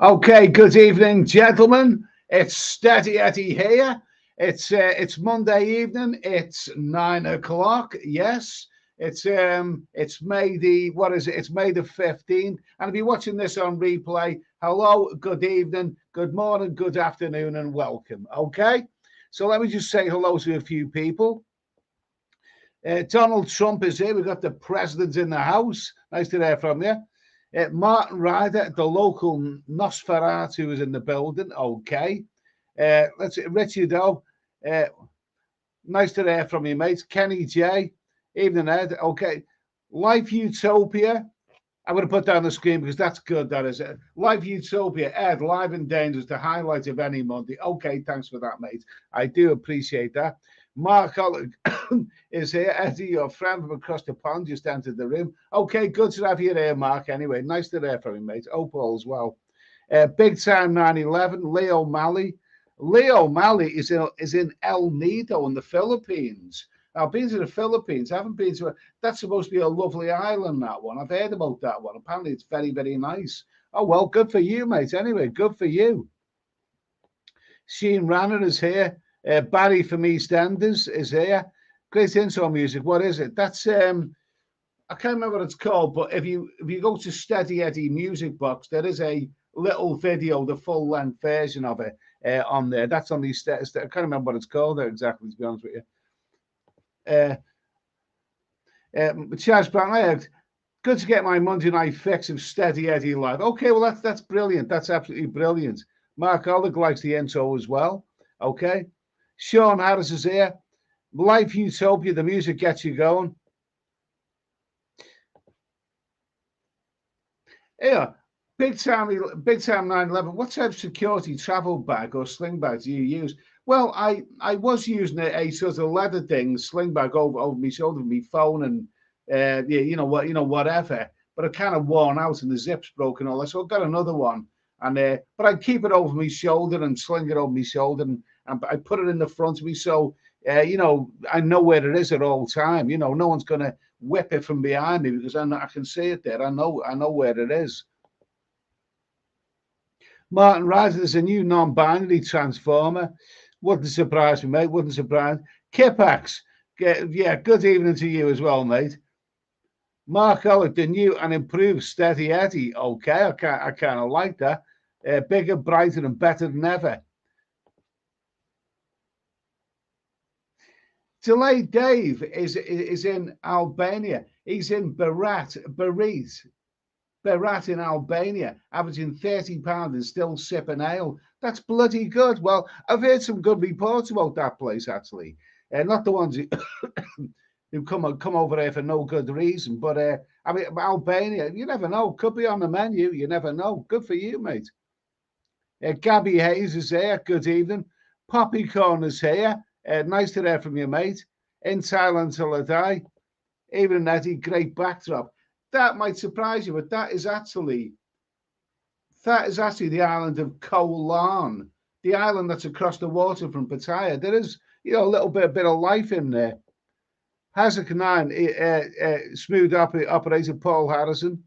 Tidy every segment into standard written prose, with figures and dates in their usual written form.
Okay, good evening, gentlemen. It's Steady Eddie here. It's Monday evening. It's 9 o'clock. Yes, it's May the what is it? It's May the 15th. And if you're watching this on replay, hello, good evening, good morning, good afternoon, and welcome. Okay, so let me just say hello to a few people. Donald Trump is here. We've got the president in the house. Nice to hear from you. Martin Ryder, the local Nosferatu, is in the building. Okay. Let's Richard O. Nice to hear from you, mate. Kenny J. Evening, Ed. Okay. Life Utopia. I'm going to put that on the screen because that's good. That is it. Life Utopia. Ed, live and dangerous, the highlight of any Monday. Okay. Thanks for that, mate. I do appreciate that. Mark Holland is here. Eddie, your friend from across the pond, just entered the room. Okay, good to have you here, Mark. Anyway, nice to hear from you, mate. Opal as well. Big Time 911, Leo Malley. Leo Malley is in El Nido in the Philippines. I've been to the Philippines. I haven't been to it. That's supposed to be a lovely island, that one. I've heard about that one. Apparently, it's very, very nice. Oh, well, good for you, mate. Anyway, good for you. Sheen Ranner is here. Barry from EastEnders is here. Great intro music. What is it? That's I can't remember what it's called, but if you go to Steady Eddie Music Box, there is a little video, the full length version of it on there. That's on these. I can't remember what it's called there exactly, to be honest with you. Charles Brown, good to get my Monday night fix of Steady Eddie live. Okay, well that's brilliant. That's absolutely brilliant. Mark Ollig likes the intro as well. Okay. Sean Harris is here. Life Utopia, the music gets you going. Yeah, big time 911. What type of security travel bag or sling bag do you use? Well, I was using a sort of leather thing, sling bag over my shoulder, my phone, and whatever. But it kind of worn out and the zips broken all that. So I got another one, and but I keep it over my shoulder and sling it over my shoulder, and I put it in the front of me, so I know where it is at all time. No one's going to whip it from behind me because I can see it there. I know where it is. Martin Ryder, there's a new non-binary transformer. Wouldn't surprise me, mate. Wouldn't surprise. Kipax, yeah, good evening to you as well, mate. Mark Ollick, the new and improved Steady Eddie. Okay, I kind of like that. Bigger, brighter, and better than ever. Delayed Dave is in Albania. He's in Berat in Albania, averaging £30 and still sipping ale. That's bloody good. Well, I've heard some good reports about that place, actually. Not the ones who come over here for no good reason, but I mean, Albania, you never know. Could be on the menu. You never know. Good for you, mate. Gabby Hayes is here. Good evening. Poppy Corner's here. Nice to hear from you, mate. In Thailand till I die. Even Eddie, great backdrop. That might surprise you, but that is actually the island of Koh Larn, the island that's across the water from Pattaya. There is, a little bit of life in there. Hazard 9, smooth operator Paul Harrison.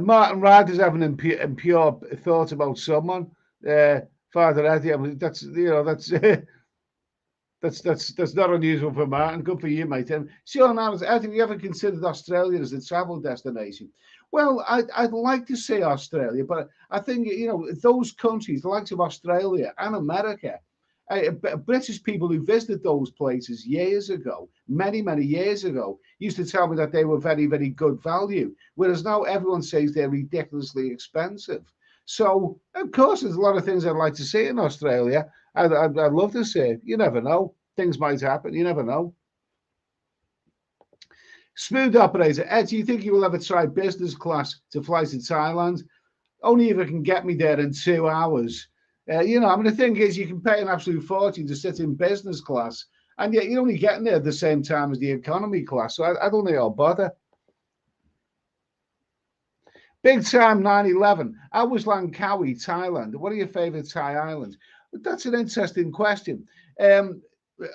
Martin Ryder's having impure thoughts about someone. Father Eddie, I mean, that's not unusual for Martin. Good for you, mate. Sean Harris, have you ever considered Australia as a travel destination? Well, I'd like to say Australia, but I think those countries, the likes of Australia and America, British people who visited those places years ago, many years ago, used to tell me that they were very, very good value. Whereas now everyone says they're ridiculously expensive. So, of course, there's a lot of things I'd like to see in Australia. I'd love to see it. You never know. Things might happen. You never know. Smooth operator. Ed, do you think you will ever try business class to fly to Thailand? Only if it can get me there in 2 hours. I mean, the thing is, you can pay an absolute fortune to sit in business class, and yet you're only getting there at the same time as the economy class. So I don't think I'll bother. Big Time 9/11. I was Langkawi, Thailand. What are your favorite Thai islands? That's an interesting question.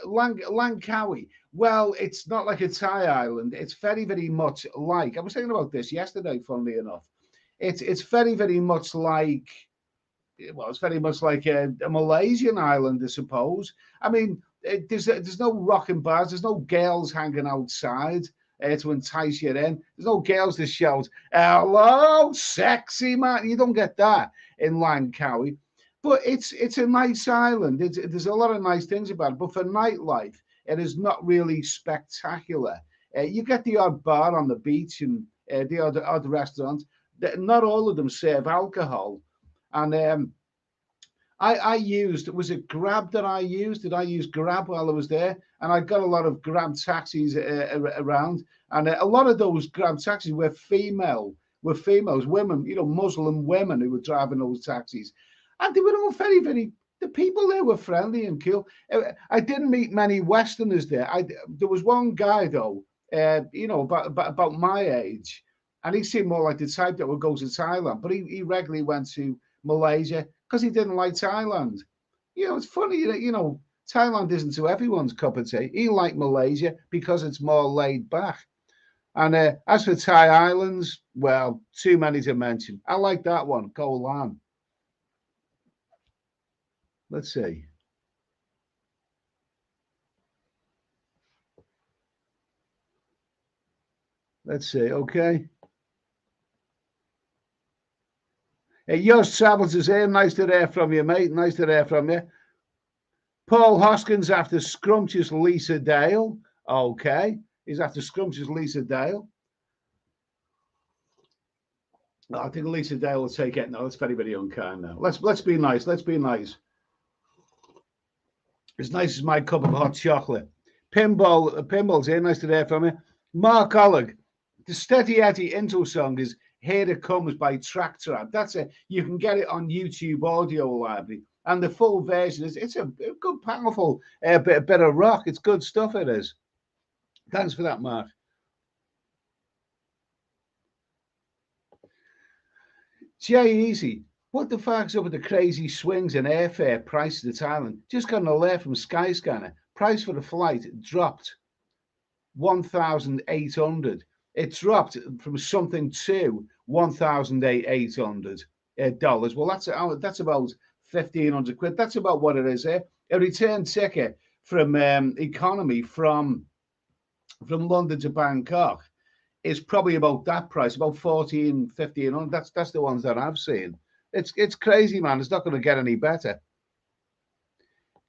Langkawi. Well, it's not like a Thai island. It's very, very much like. I was thinking about this yesterday. Funnily enough, it's very, very much like. Well, it's very much like a Malaysian island, I suppose. I mean, there's no rocking bars. There's no girls hanging outside to entice you in. There's no girls to shout, "Hello, sexy man." You don't get that in Langkawi. But it's a nice island. There's a lot of nice things about it. But for nightlife, it is not really spectacular. You get the odd bar on the beach and the odd restaurant. Not all of them serve alcohol. And I used, was it Grab that I used? Did I use Grab while I was there? And I got a lot of Grab taxis around. And a lot of those Grab taxis were females, women, Muslim women who were driving those taxis. And they were all very, very, the people there were friendly and cool. I didn't meet many Westerners there. There was one guy, though, about my age. And he seemed more like the type that would go to Thailand. But he regularly went to Malaysia because he didn't like Thailand. It's funny that, Thailand isn't to everyone's cup of tea. He liked Malaysia because it's more laid back. And as for Thai islands, well, too many to mention. I like that one, Koh Larn. Let's see. Let's see. Okay. Yours Travels is here. Nice to hear from you, mate. Nice to hear from you. Paul Hoskins after scrumptious Lisa Dale. Okay. He's after scrumptious Lisa Dale. I think Lisa Dale will take it. No, it's very, very unkind now. Let's be nice. Let's be nice. As nice as my cup of hot chocolate. Pinball's here. Nice to hear from you. Mark Ollig. The Steady Eddie intro song is Here It Comes by Track Trap. That's it. You can get it on YouTube Audio Library. And the full version it's a good, powerful bit of rock. It's good stuff, it is. Thanks for that, Mark. Jay Easy. What the fuck's up with the crazy swings in airfare prices to Thailand? Just got an alert from Skyscanner. Price for the flight dropped 1,800. It dropped from something to $1,800. Well, that's about 1,500 quid. That's about what it is. A return ticket from economy from London to Bangkok is probably about that price, about 1,500. That's the ones that I've seen. It's crazy, man. It's not going to get any better.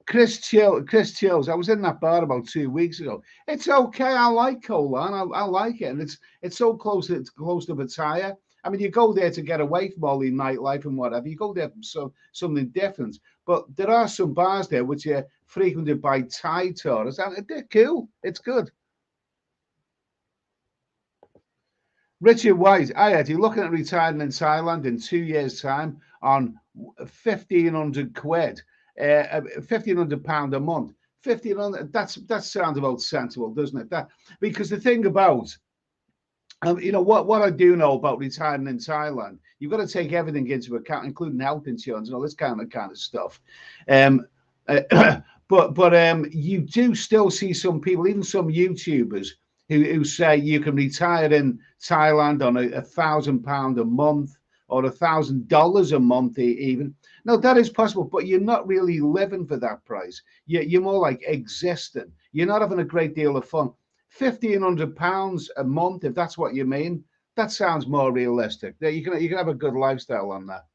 Chris Chills. I was in that bar about 2 weeks ago. It's okay. I like Koh Larn. I like it, and it's so close to Pattaya. I mean, you go there to get away from all the nightlife and whatever. You go there for something different. But there are some bars there which are frequented by Thai tourists, and they're cool. It's good. Richard White, you're looking at retiring in Thailand in 2 years' time on 1,500 quid, £1,500 a month. 1,500. That sounds about sensible, doesn't it? That because the thing about what I do know about retiring in Thailand, you've got to take everything into account, including health insurance and all this kind of stuff. But you do still see some people, even some YouTubers, who say you can retire in Thailand on £1,000 a month or $1,000 a month even. No, that is possible, but you're not really living for that price. You're more like existing. You're not having a great deal of fun. £1,500 a month, if that's what you mean, that sounds more realistic. You can have a good lifestyle on that.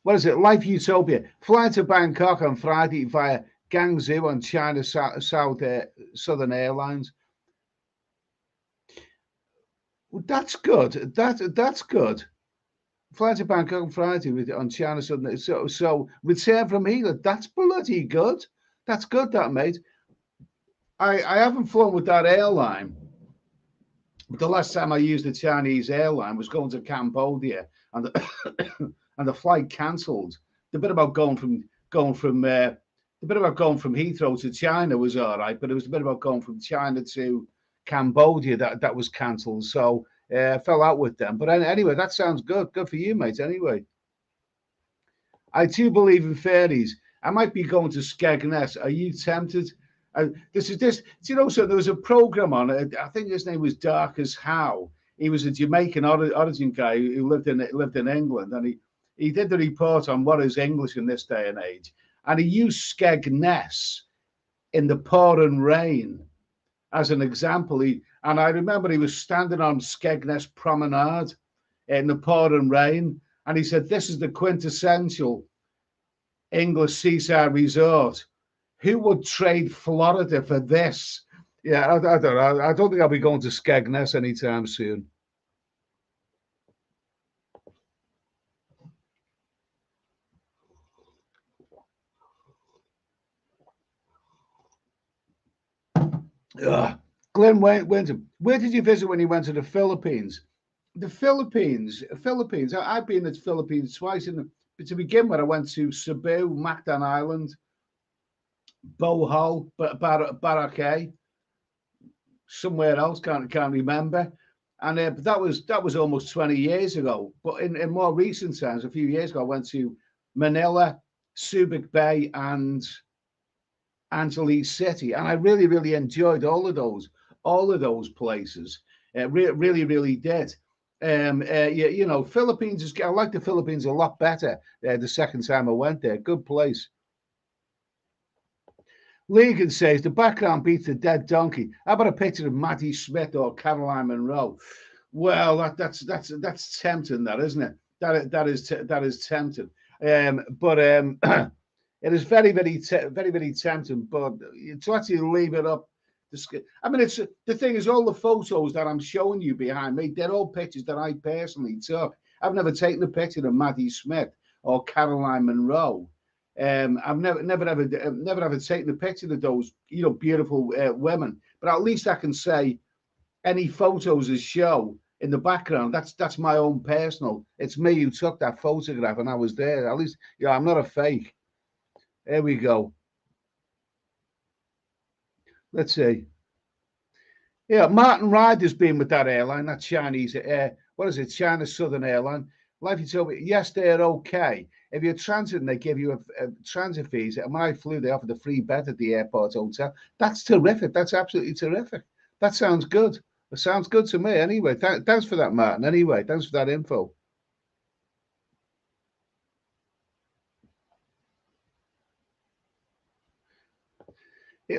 What is it? Life Utopia. Fly to Bangkok on Friday via Guangzhou on China Southern Airlines. Well, that's good. That's good. Fly to Bangkok on Friday on China Southern. So return from here. That's bloody good. That's good, that mate. I haven't flown with that airline. But the last time I used a Chinese airline was going to Cambodia, and and the flight cancelled. The bit about going from Heathrow to China was all right, but it was the bit about going from China to Cambodia that was cancelled. So I fell out with them. But anyway, that sounds good. Good for you, mate. Anyway, I do believe in fairies. I might be going to Skegness. Are you tempted? This. Do you know? So there was a program on it. I think his name was Dark as How. He was a Jamaican origin guy who lived in England, and he did the report on what is English in this day and age, and he used Skegness in the pouring rain as an example. And I remember he was standing on Skegness Promenade in the pouring rain, and he said, "This is the quintessential English seaside resort. Who would trade Florida for this?" Yeah, I don't know. I don't think I'll be going to Skegness anytime soon. Ugh. Glenn went to, where did you visit when you went to the Philippines? The Philippines. I've been to the Philippines twice. To begin with, I went to Cebu, Mactan Island, Bohol, Baracay, somewhere else, can't remember. And but that was almost 20 years ago. But in more recent times, a few years ago, I went to Manila, Subic Bay, and Angeles City, and I really enjoyed all of those places. Really did. You know, Philippines is. I like the Philippines a lot better. The second time I went there, good place. Legan says the background beats the dead donkey. How about a picture of Matty Smith or Caroline Monroe? Well, that's tempting, that isn't it? That is tempting. But it is very tempting. But to actually leave it up, I mean, it's the thing is, all the photos that I'm showing you behind me, they're all pictures that I personally took. I've never taken a picture of Matty Smith or Caroline Monroe. I've never ever taken a picture of those, you know, beautiful women. But at least I can say any photos that show in the background, that's my own personal. It's me who took that photograph, and I was there. At least, yeah, I'm not a fake. There we go. Let's see. Yeah, Martin Ryder's been with that airline, that Chinese what is it, China Southern Airline. Like you told me, yes, they're okay. If you're transiting, they give you a transit fees. And when I flew, they offered a free bed at the airport hotel. That's terrific. That's absolutely terrific. That sounds good. It sounds good to me. Anyway, thanks for that, Martin. Anyway, thanks for that info.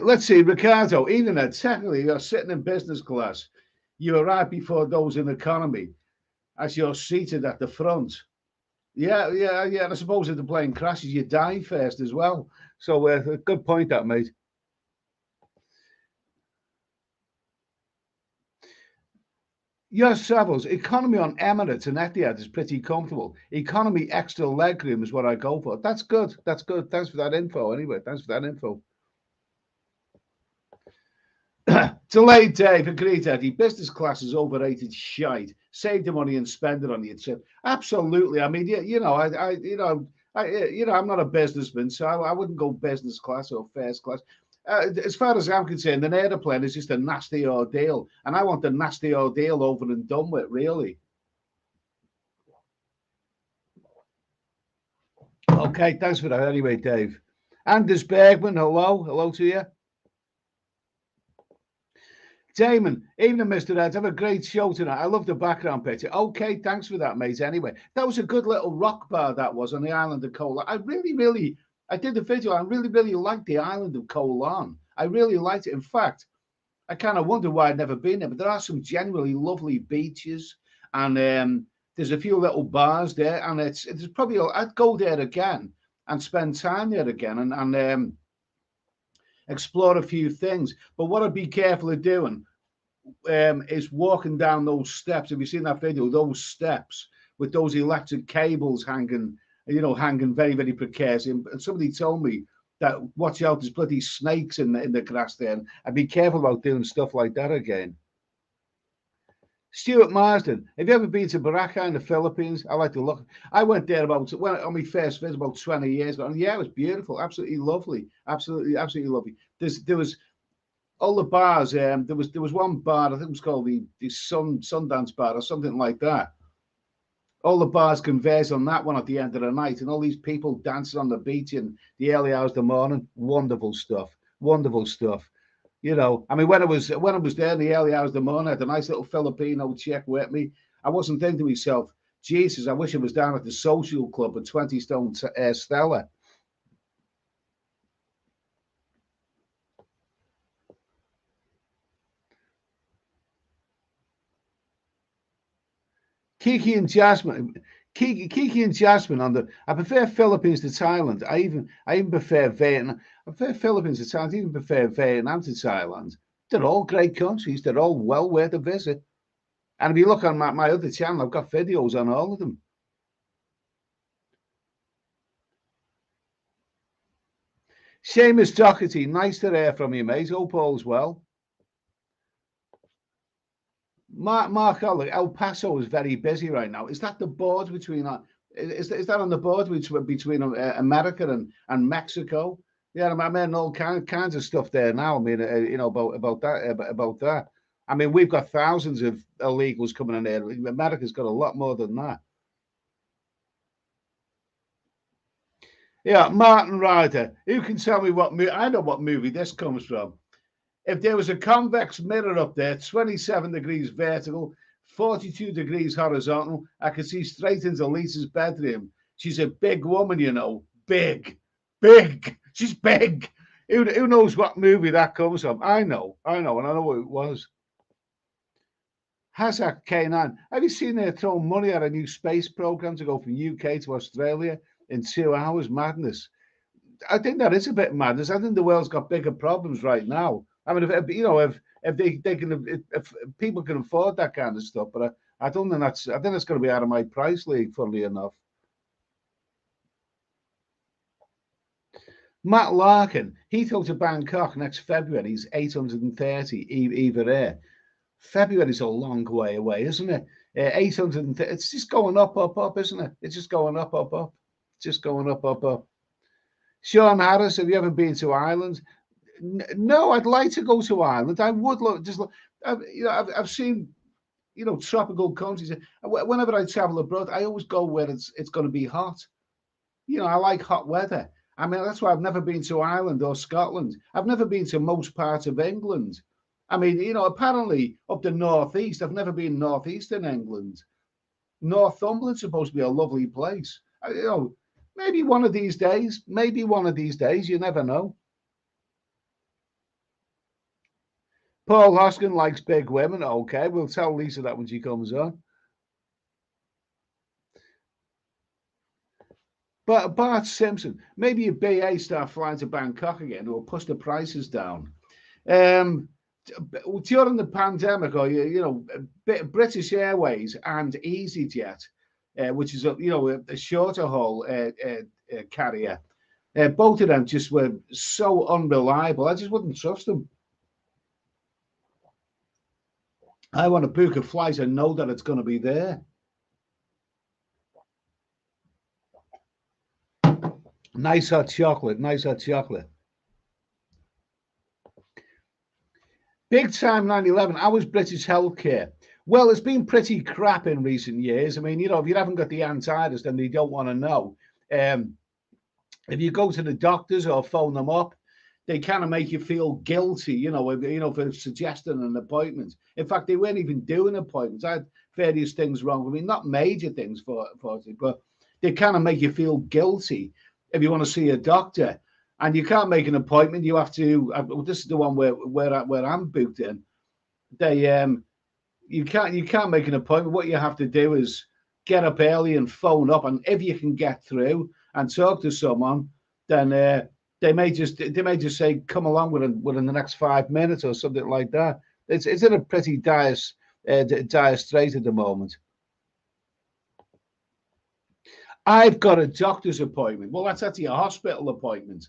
Let's see, Ricardo, even though technically you're sitting in business class, you arrive before those in economy as you're seated at the front. Yeah. I suppose if the plane crashes, you die first as well. So, good point, that, mate. Yes, travels. Economy on Emirates and Etihad is pretty comfortable. Economy extra legroom is what I go for. That's good. That's good. Thanks for that info. Anyway, thanks for that info. Delayed Dave, agreed, Eddie. Business class is overrated shite. Save the money and spend it on your trip. Absolutely. I mean, I'm not a businessman, so I wouldn't go business class or first class. As far as I'm concerned, an aeroplane is just a nasty ordeal, and I want the nasty ordeal over and done with, really. Okay, thanks for that. Anyway, Dave. Anders Bergman, hello to you. Damon, evening, Mr. Eds. Have a great show tonight. I love the background picture. Okay, thanks for that, mate. Anyway, that was a good little rock bar that was on the island of Koh Larn. I did the video. I really liked the island of Koh Larn. I really liked it. In fact, I kind of wonder why I'd never been there, but there are some genuinely lovely beaches, and there's a few little bars there, and it's probably I'd go there again and spend time there again and explore a few things. But what I'd be careful of doing is walking down those steps. Have you seen that video? Those steps with those electric cables hanging, hanging very precariously. And somebody told me that watch out, there's bloody snakes in the grass there. And I'd be careful about doing stuff like that again. Stuart Marsden, have you ever been to Boracay in the Philippines? I like to look. I went there on my first visit about 20 years ago. And yeah, it was beautiful, absolutely lovely, absolutely lovely. There was all the bars. There was one bar, I think it was called the Sundance Bar or something like that. All the bars converge on that one at the end of the night, and all these people dancing on the beach in the early hours of the morning. Wonderful stuff. Wonderful stuff. You know, I mean, when I was there in the early hours of the morning, I had a nice little Filipino chick with me. I wasn't thinking to myself, Jesus, I wish I was down at the social club at 20 Stone Stella. Kiki and Jasmine. Kiki and Jasmine on the. I prefer Philippines to Thailand. I even prefer Vietnam. I prefer Philippines to Thailand. I even prefer Vietnam to Thailand. They're all great countries. They're all well worth a visit. And if you look on my other channel, I've got videos on all of them. Seamus Doherty, nice to hear from you, mate. Hope all's well. Mark El Paso is very busy right now. Is that the border between is that on the border between America and Mexico? Yeah, I'm hearing all kinds of stuff there now. I mean, you know about that. I mean, we've got thousands of illegals coming in there. America's got a lot more than that. Yeah, Martin Ryder. Who can tell me what movie? I know what movie this comes from. If there was a convex mirror up there, 27 degrees vertical, 42 degrees horizontal, I could see straight into Lisa's bedroom. She's a big woman, you know. Big. Big. She's big. Who knows what movie that comes from? I know, and I know who it was. Hazak K9. Have you seen her throw money at a new space program to go from UK to Australia in 2 hours? Madness. I think that is a bit madness. I think the world's got bigger problems right now. I mean, if they can, if people can afford that kind of stuff, but I don't think that's. I think it's going to be out of my price league. Funnily enough, Matt Larkin, Heathrow to Bangkok next February is 830 either air. February's a long way away, isn't it? 830. It's just going up, isn't it? It's just going up. It's just going up. Sean Harris, have you ever been to Ireland? No, I'd like to go to Ireland. I would look. I've seen, tropical countries. Whenever I travel abroad, I always go where it's going to be hot. I like hot weather. I mean, that's why I've never been to Ireland or Scotland. I've never been to most parts of England. I mean, apparently up the northeast. I've never been northeast in England. Northumberland's supposed to be a lovely place. Maybe one of these days. You never know. Paul Hoskin likes big women. Okay, we'll tell Lisa that when she comes on. But Bart Simpson, maybe a BA start flying to Bangkok again, or push the prices down. During the pandemic, or British Airways and EasyJet, which is a shorter haul carrier, both of them just were so unreliable. I just wouldn't trust them. I want to book a flight and know that it's going to be there. Nice hot chocolate. Big time 9/11. How was British healthcare? Well, it's been pretty crap in recent years. I mean, if you haven't got the antivirus, then they don't want to know. If you go to the doctors or phone them up, they kind of make you feel guilty, for suggesting an appointment. In fact, they weren't even doing appointments. I had various things wrong with me, not major things for it, but they kind of make you feel guilty if you want to see a doctor. And you can't make an appointment. You have to. This is the one where I'm booked in. You can't make an appointment. What you have to do is get up early and phone up, and if you can get through and talk to someone, then they may just say come along within the next 5 minutes or something like that. It's in a pretty dire strait at the moment. I've got a doctor's appointment. Well, that's actually a hospital appointment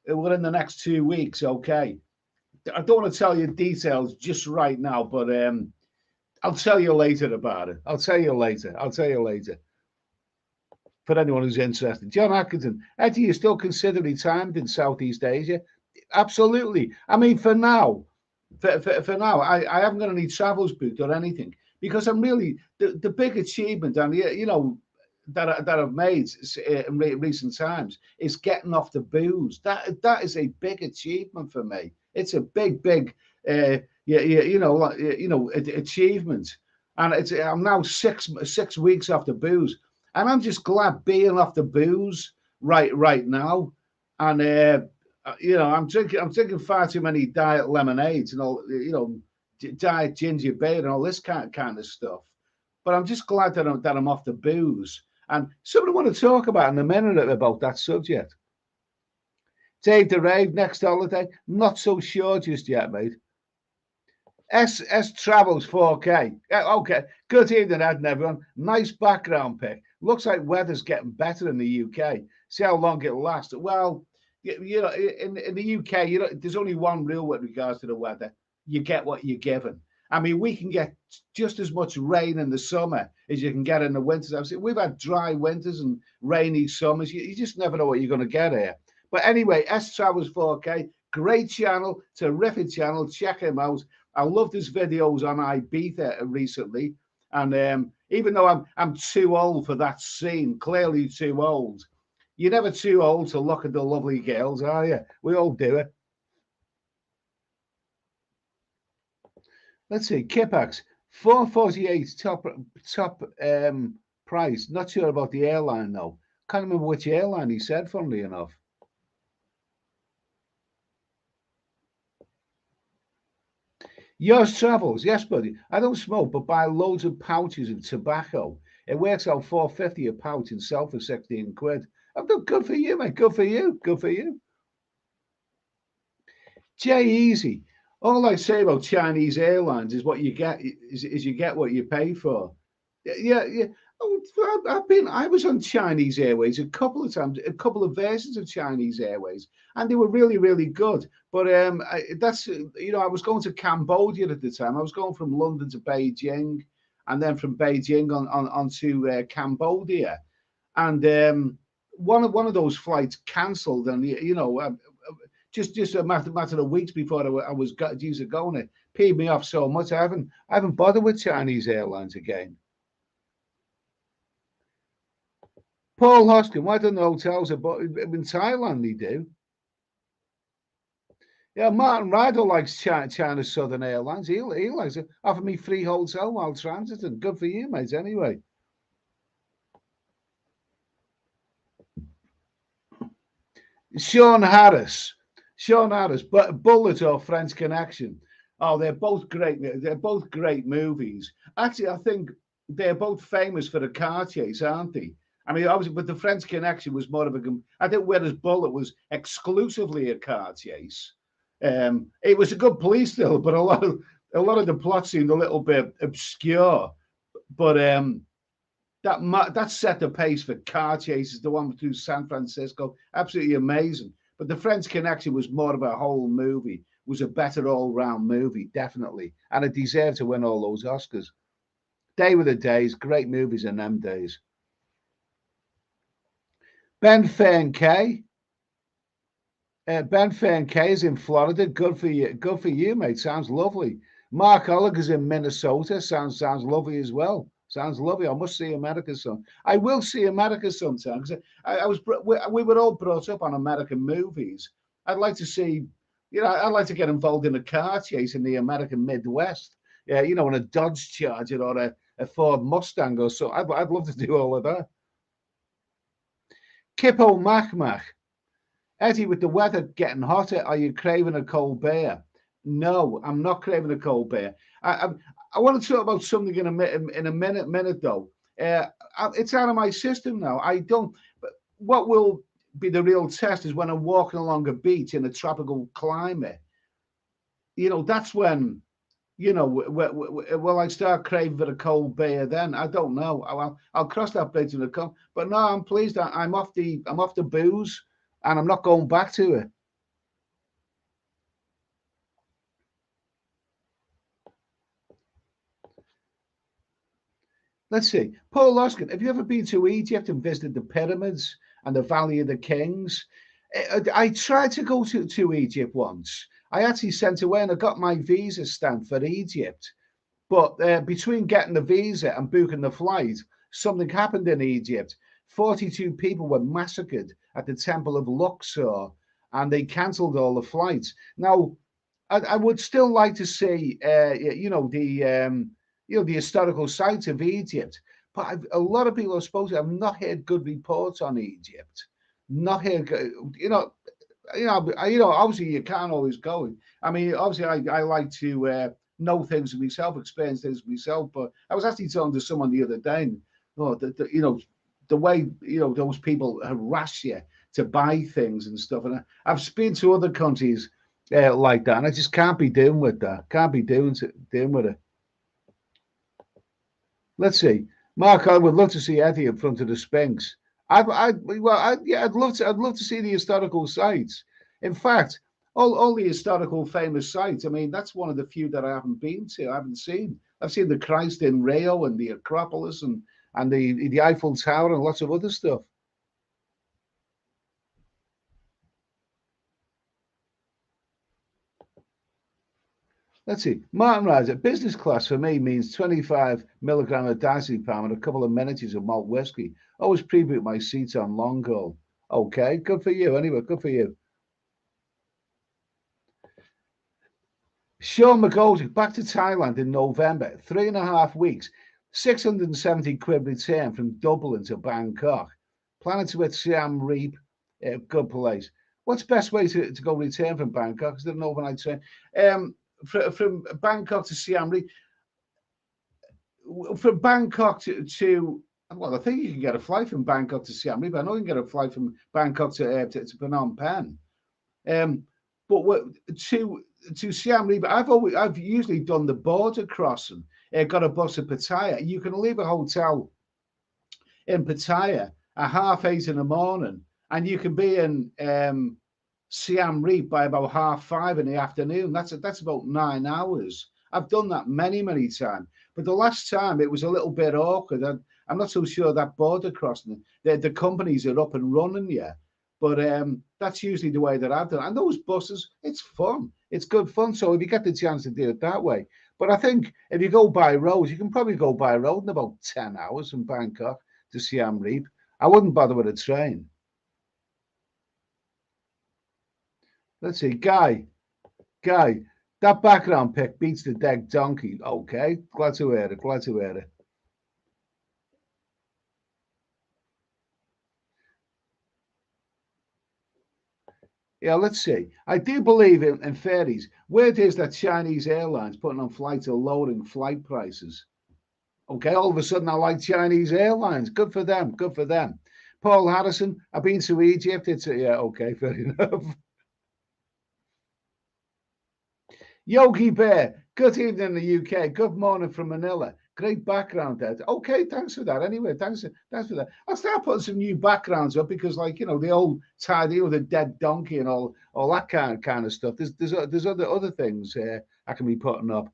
within the next 2 weeks. Okay, I don't want to tell you details just right now, but I'll tell you later about it. I'll tell you later. For anyone who's interested. John Atkinson, Eddie, you still consider retirement in Southeast Asia? Absolutely. I mean, for now, I haven't got any travels booked or anything. because I'm really the big achievement, and that I've made in recent times is getting off the booze. That is a big achievement for me. It's a big achievement, and I'm now six weeks off the booze, and I'm just glad being off the booze right now, and I'm drinking far too many diet lemonades and all, diet ginger beer and all this kind of stuff. But I'm just glad that I'm off the booze. And something I want to talk about in a minute about that subject. Dave the Rave, next holiday. Not so sure just yet, mate. S Travels 4K. Okay. Good evening, Ed and everyone. Nice background pic. Looks like weather's getting better in the UK. See how long it'll last. Well, in the UK, there's only one rule with regards to the weather. You get what you're given. I mean, we can get just as much rain in the summer as you can get in the winters. We've had dry winters and rainy summers. You just never know what you're going to get here. But anyway, S Travels 4K, great channel, terrific channel. Check him out. I loved his videos on Ibiza recently. And even though I'm too old for that scene, clearly too old, you're never too old to look at the lovely girls, are you? We all do it. Let's see, Kipax, 448 top price. Not sure about the airline though. Can't remember which airline he said, funnily enough. Yours Travels, yes, buddy. I don't smoke, but buy loads of pouches of tobacco. It works out $4.50 a pouch and sell for 16 quid. I've done good for you, mate. Good for you. Good for you. Jay Easy. All I say about Chinese airlines is what you get is you get what you pay for. Yeah. Oh, I was on Chinese Airways a couple of times, a couple of versions of Chinese Airways, and they were really good. But I was going to Cambodia at the time. I was going from London to Beijing, and then from Beijing on to Cambodia, and one of those flights cancelled, and just a matter of weeks before I was due to go, and it paid me off so much. I haven't bothered with Chinese Airlines again. Paul Hoskin, why don't the hotels in Thailand they do? Yeah, Martin Ryder likes China Southern Airlines. He likes it. Offer me free hotel while transiting. Good for you, mate. Anyway. Sean Harris, but Bullet or French Connection. Oh, they're both great. They're both great movies. Actually, I think they're both famous for the car chase, aren't they? I mean, obviously, but the French Connection was more of a. I think whereas Bullet was exclusively a car chase. It was a good police still, but a lot of the plot seemed a little bit obscure. But that set the pace for car chases. The one through San Francisco, absolutely amazing. But the French Connection was more of a whole movie. Was a better all-round movie, definitely, and it deserved to win all those Oscars. Day with the Days, great movies in them days. Ben Fern K. Ben Fern K is in Florida. Good for you, mate. Sounds lovely. Mark Oliver is in Minnesota. Sounds lovely as well. Sounds lovely. I must see America some. I will see America sometime because we were all brought up on American movies. I'd like to see, I'd like to get involved in a car chase in the American Midwest. Yeah, in a Dodge Charger or a Ford Mustang or so. I'd love to do all of that. Kippo Macmach. Eddie, with the weather getting hotter, are you craving a cold beer? No, I'm not craving a cold beer. I want to talk about something in a minute though. It's out of my system now. I don't. But what will be the real test is when I'm walking along a beach in a tropical climate. That's when. Will I start craving for a cold beer then? I don't know. I'll cross that bridge when it comes. But no, I'm pleased that I'm off the booze. And I'm not going back to it. Let's see. Paul Loskin, have you ever been to Egypt and visited the pyramids and the Valley of the Kings? I tried to go to Egypt once. I actually sent away and I got my visa stamp for Egypt. But between getting the visa and booking the flight, something happened in Egypt. 42 people were massacred at the Temple of Luxor, and they cancelled all the flights. Now, I would still like to see, the historical sites of Egypt. But a lot of people are supposed to have not heard good reports on Egypt. Not heard, obviously you can't always go. I mean, obviously I like to know things myself, experience things myself. But I was actually talking to someone the other day, and, the way those people harass you to buy things and stuff. And I've been to other countries like that, and I just can't be doing with that. Can't be doing with it. Let's see, Mark. I would love to see Eddie in front of the Sphinx. I'd love to. I'd love to see the historical sites. In fact, all the historical famous sites. I mean, that's one of the few that I haven't been to. I haven't seen. I've seen the Christ in Rio and the Acropolis and the Eiffel Tower and lots of other stuff. Let's see. Martin Riser, business class for me means 25 milligram of diazepam and a couple of miniatures of malt whiskey. Always pre-book my seats on long haul. Okay, good for you. Anyway, good for you. Sean McGoldrick, back to Thailand in November. 3.5 weeks. 670 quid return from Dublin to Bangkok. Planning to hit Siam Reap. Good place. What's the best way to go return from Bangkok? Is there an overnight train? From Bangkok to Siam Reap. From Bangkok to well, I think you can get a flight from Bangkok to Siam Reap. I know you can get a flight from Bangkok to Phnom Penh. But to Siam Reap, I've usually done the border crossing. Got a bus at Pattaya. You can leave a hotel in Pattaya at 8:30 in the morning, and you can be in Siam Reap by about 5:30 in the afternoon. That's about 9 hours. I've done that many times, but the last time it was a little bit awkward. I'm not so sure that border crossing. The companies are up and running yet. But that's usually the way that I've done it. And those buses, it's fun. It's good fun. So if you get the chance to do it that way. But I think if you go by road, you can probably go by road in about 10 hours from Bangkok to Siam Reap. I wouldn't bother with a train. Let's see. Guy, that background pic beats the dead donkey. Okay. Glad to hear it. Glad to hear it. Yeah, let's see. I do believe in ferries. Word is that Chinese Airlines putting on flights are lowering flight prices. Okay, all of a sudden I like Chinese Airlines. Good for them. Good for them. Paul Harrison, I've been to Egypt. Yeah, okay, fair enough. Yogi Bear, good evening in the UK. Good morning from Manila. Great background there. Okay, thanks for that. Anyway, thanks for that. I'll start putting some new backgrounds up because, like, the old tidy with the dead donkey and all that kind of stuff. There's other things I can be putting up.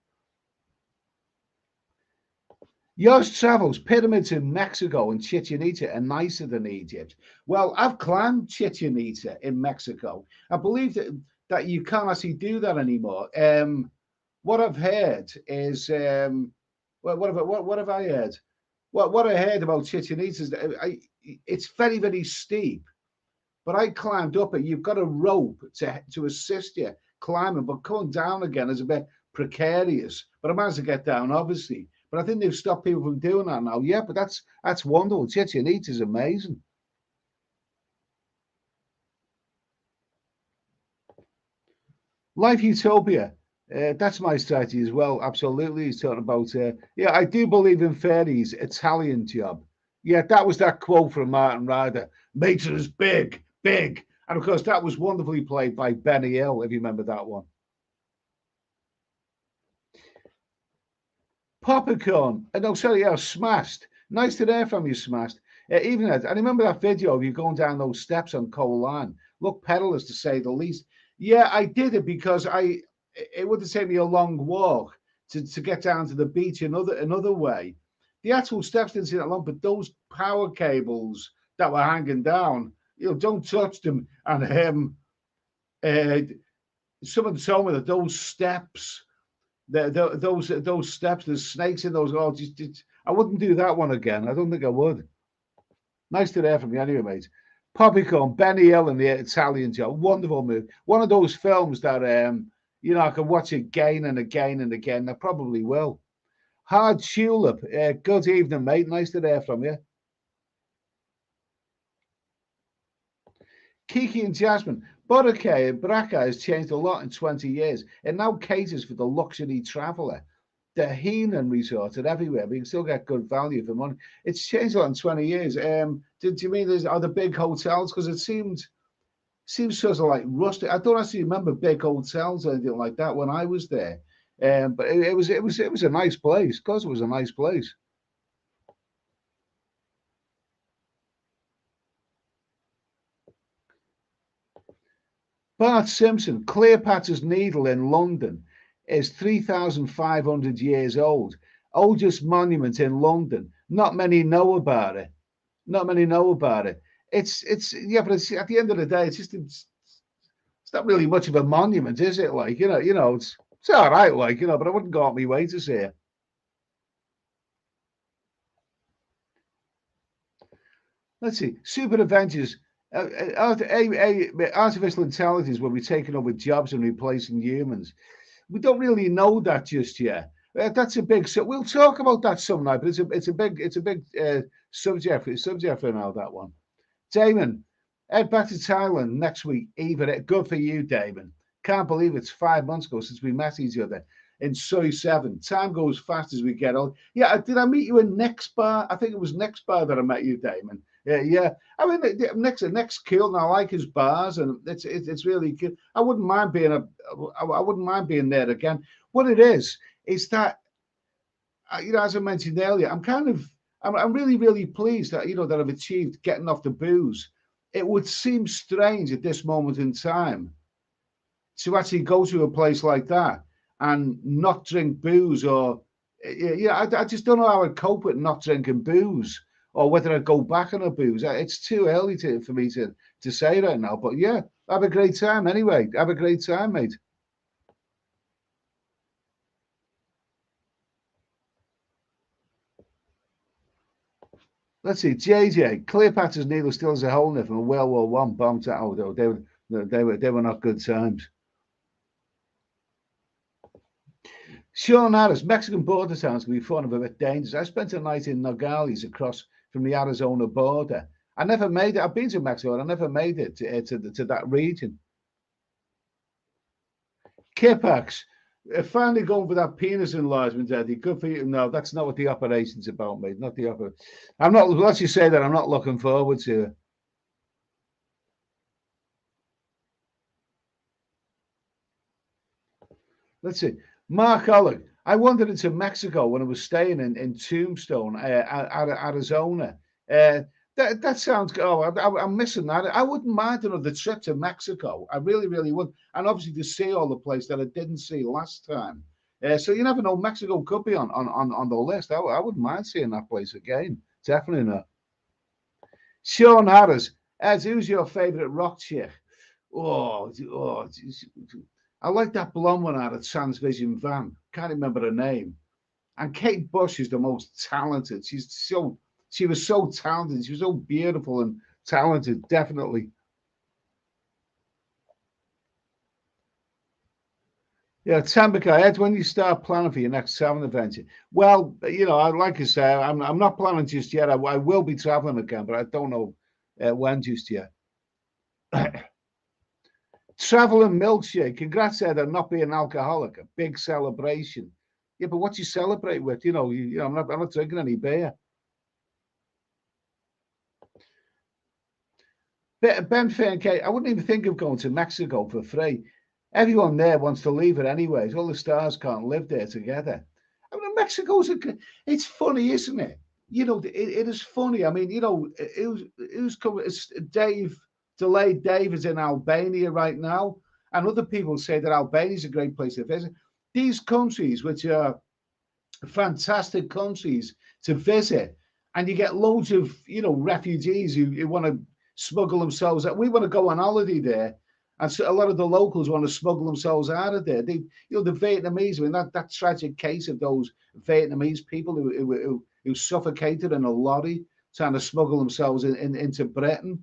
Yours travels pyramids in Mexico and Chichen Itza are nicer than Egypt. Well, I've climbed Chichen Itza in Mexico. I believe that you can't actually do that anymore. What I've heard is what have I heard? What I heard about Chichen Itza is that it's very steep. But I climbed up it. You've got a rope to assist you climbing, but coming down again is a bit precarious. But I managed to get down, obviously. But I think they've stopped people from doing that now. Yeah, but that's wonderful. Chichen Itza is amazing. Life Utopia. That's my strategy as well. Absolutely. He's talking about, yeah, I do believe in fairies, Italian job. Yeah, that was that quote from Martin Ryder. Mater is big, big. And of course, that was wonderfully played by Benny Hill, if you remember that one. Popcorn. No, sorry, yeah, Smashed. Nice to hear from you, Smashed. Even I remember that video of you going down those steps on Koh Larn. Look perilous to say the least. Yeah, I did it because it would have taken me a long walk to get down to the beach another way. The actual steps didn't seem that long, but those power cables that were hanging down, don't touch them. And uh, someone told me that those steps Those steps, there's snakes in those. Oh, I wouldn't do that one again. I don't think I would. Nice to hear from you anyway, mate. Poppycorn, Benny Hill and the Italian Job. Wonderful movie. One of those films that I can watch again and again and again. I probably will. Hard Tulip. Good evening, mate. Nice to hear from you. Kiki and Jasmine. Baraka has changed a lot in 20 years. It now caters for the luxury traveller. The Heenan resorts are everywhere, but you can still get good value for money. It's changed a lot in 20 years. Do you mean are the big hotels? Because it seems sort of like rustic. I don't actually remember big hotels or anything like that when I was there. But it was a nice place. Of course, it was a nice place. Bart Simpson, Cleopatra's Needle in London is 3,500 years old. Oldest monument in London. Not many know about it. Not many know about it. It's but it's at the end of the day, it's not really much of a monument, is it? Like, it's all right, like, but I wouldn't go out my way to see it. Let's see. Super Avengers. Artificial intelligence will be taking over jobs and replacing humans. We don't really know that just yet. That's a big. So we'll talk about that some night. But it's a big subject for now. That one. Damon, head back to Thailand next week. Even good for you, Damon. Can't believe it's 5 months ago since we met each other in Soy 7. Time goes fast as we get old. Yeah, did I meet you in Next Bar? I think it was Next Bar that I met you, Damon. Yeah. I mean, next cool, and I like his bars, and it's really good. I wouldn't mind being there again. What it is that as I mentioned earlier, I'm really really pleased that that I've achieved getting off the booze. It would seem strange at this moment in time to actually go to a place like that and not drink booze, or I just don't know how I'd cope with not drinking booze, or whether I'd go back on a booze. It's too early for me to say right now. But yeah, have a great time anyway. Have a great time, mate. Let's see, JJ. Cleopatra's Needle still has a hole in it from World War One bomb to though. They were not good times. Sean Harris, Mexican border towns can be fun and a bit dangerous. I spent a night in Nogales across from the Arizona border. I never made it. I've been to Mexico, and I never made it to that region. Kipax, finally going for that penis enlargement, Eddie. Good for you. No, that's not what the operation's about, mate. Not the opera. I'm not. Let's just say that I'm not looking forward to it. Let's see. Mark Ollick. I wandered into Mexico when I was staying in Tombstone, Arizona. That sounds. Oh, I'm missing that. I wouldn't mind another trip to Mexico. I really, really would. And obviously to see all the places that I didn't see last time. So you never know. Mexico could be on the list. I wouldn't mind seeing that place again. Definitely not. Sean Harris. As who's your favorite rock chick? Oh, I like that blonde one out of Transvision Van. Can't remember her name. And Kate Bush is the most talented. She was so talented. She was so beautiful and talented, definitely. Yeah, Tambika, Ed, when you start planning for your next traveling adventure? Well, I'd like to say I'm not planning just yet. I will be traveling again, but I don't know when just yet. Travel and milkshake. Congrats, Ed, on not being an alcoholic. A big celebration. Yeah, but what you celebrate with? I'm not drinking any beer. Ben Fernk, I wouldn't even think of going to Mexico for free. Everyone there wants to leave it anyways. All the stars can't live there together. I mean, it's funny, isn't it? It is funny. I mean, who's coming? It's Dave, delayed Dave is in Albania right now. And other people say that Albania is a great place to visit. These countries, which are fantastic countries to visit, and you get loads of, refugees who want to smuggle themselves out. We want to go on holiday there. And so a lot of the locals want to smuggle themselves out of there. They, the Vietnamese. I mean, that tragic case of those Vietnamese people who suffocated in a lorry trying to smuggle themselves into Britain.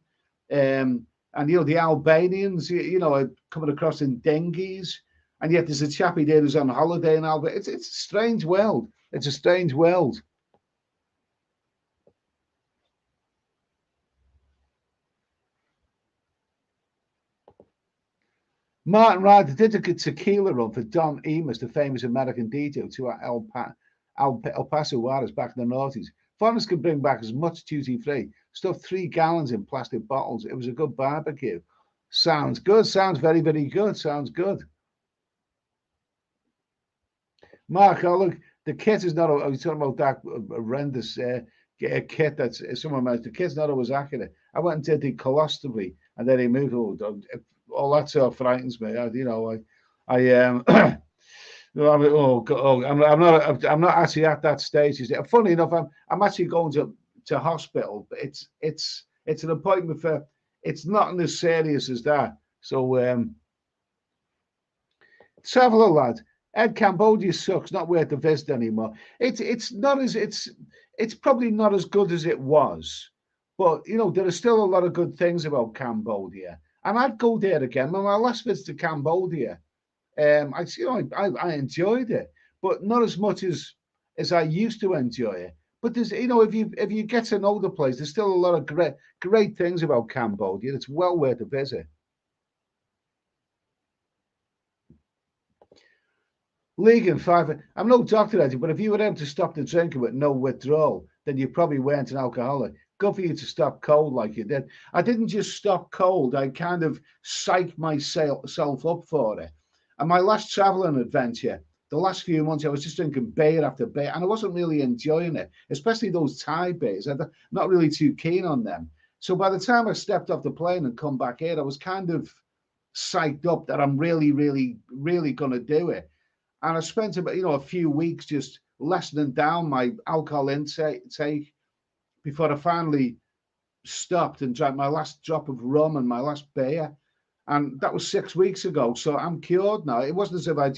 And the Albanians, are coming across in dinghies, and yet there's a chappie there who's on holiday in Albania. It's a strange world. It's a strange world. Martin Ryder did a tequila run for Don Emus, the famous American DJ, to El Paso Juarez back in the noughties. Foreigners could bring back as much duty free, stuffed 3 gallons in plastic bottles. It was a good barbecue. Sounds good. Sounds very, very good. Sounds good. Mark, oh, look, the kit is not. I was talking about that horrendous kit that's someone managed. The kit's not always accurate. I went and did the colostomy, and then he moved. All that sort of frightens me. I'm not actually at that stage. Funny enough, I'm actually going to hospital, but it's an appointment for. It's not as serious as that. So travel a lot. And Cambodia sucks. Not worth the visit anymore. It's probably not as good as it was, but there are still a lot of good things about Cambodia, and I'd go there again. When my last visit to Cambodia, I enjoyed it, but not as much as I used to enjoy it. But there's if you get to know the place, there's still a lot of great things about Cambodia. It's well worth a visit. Legan, 5. I'm no doctor, Eddie, but if you were able to stop the drinking with no withdrawal, then you probably weren't an alcoholic. Good for you to stop cold like you did. I didn't just stop cold. I kind of psyched myself up for it. And my last traveling adventure, the last few months, I was just drinking beer after beer, and I wasn't really enjoying it, especially those Thai beers. I'm not really too keen on them. So by the time I stepped off the plane and come back here, I was kind of psyched up that I'm really, really, really going to do it. And I spent about a few weeks just lessening down my alcohol intake before I finally stopped and drank my last drop of rum and my last beer. And that was 6 weeks ago. So I'm cured now. It wasn't as if I'm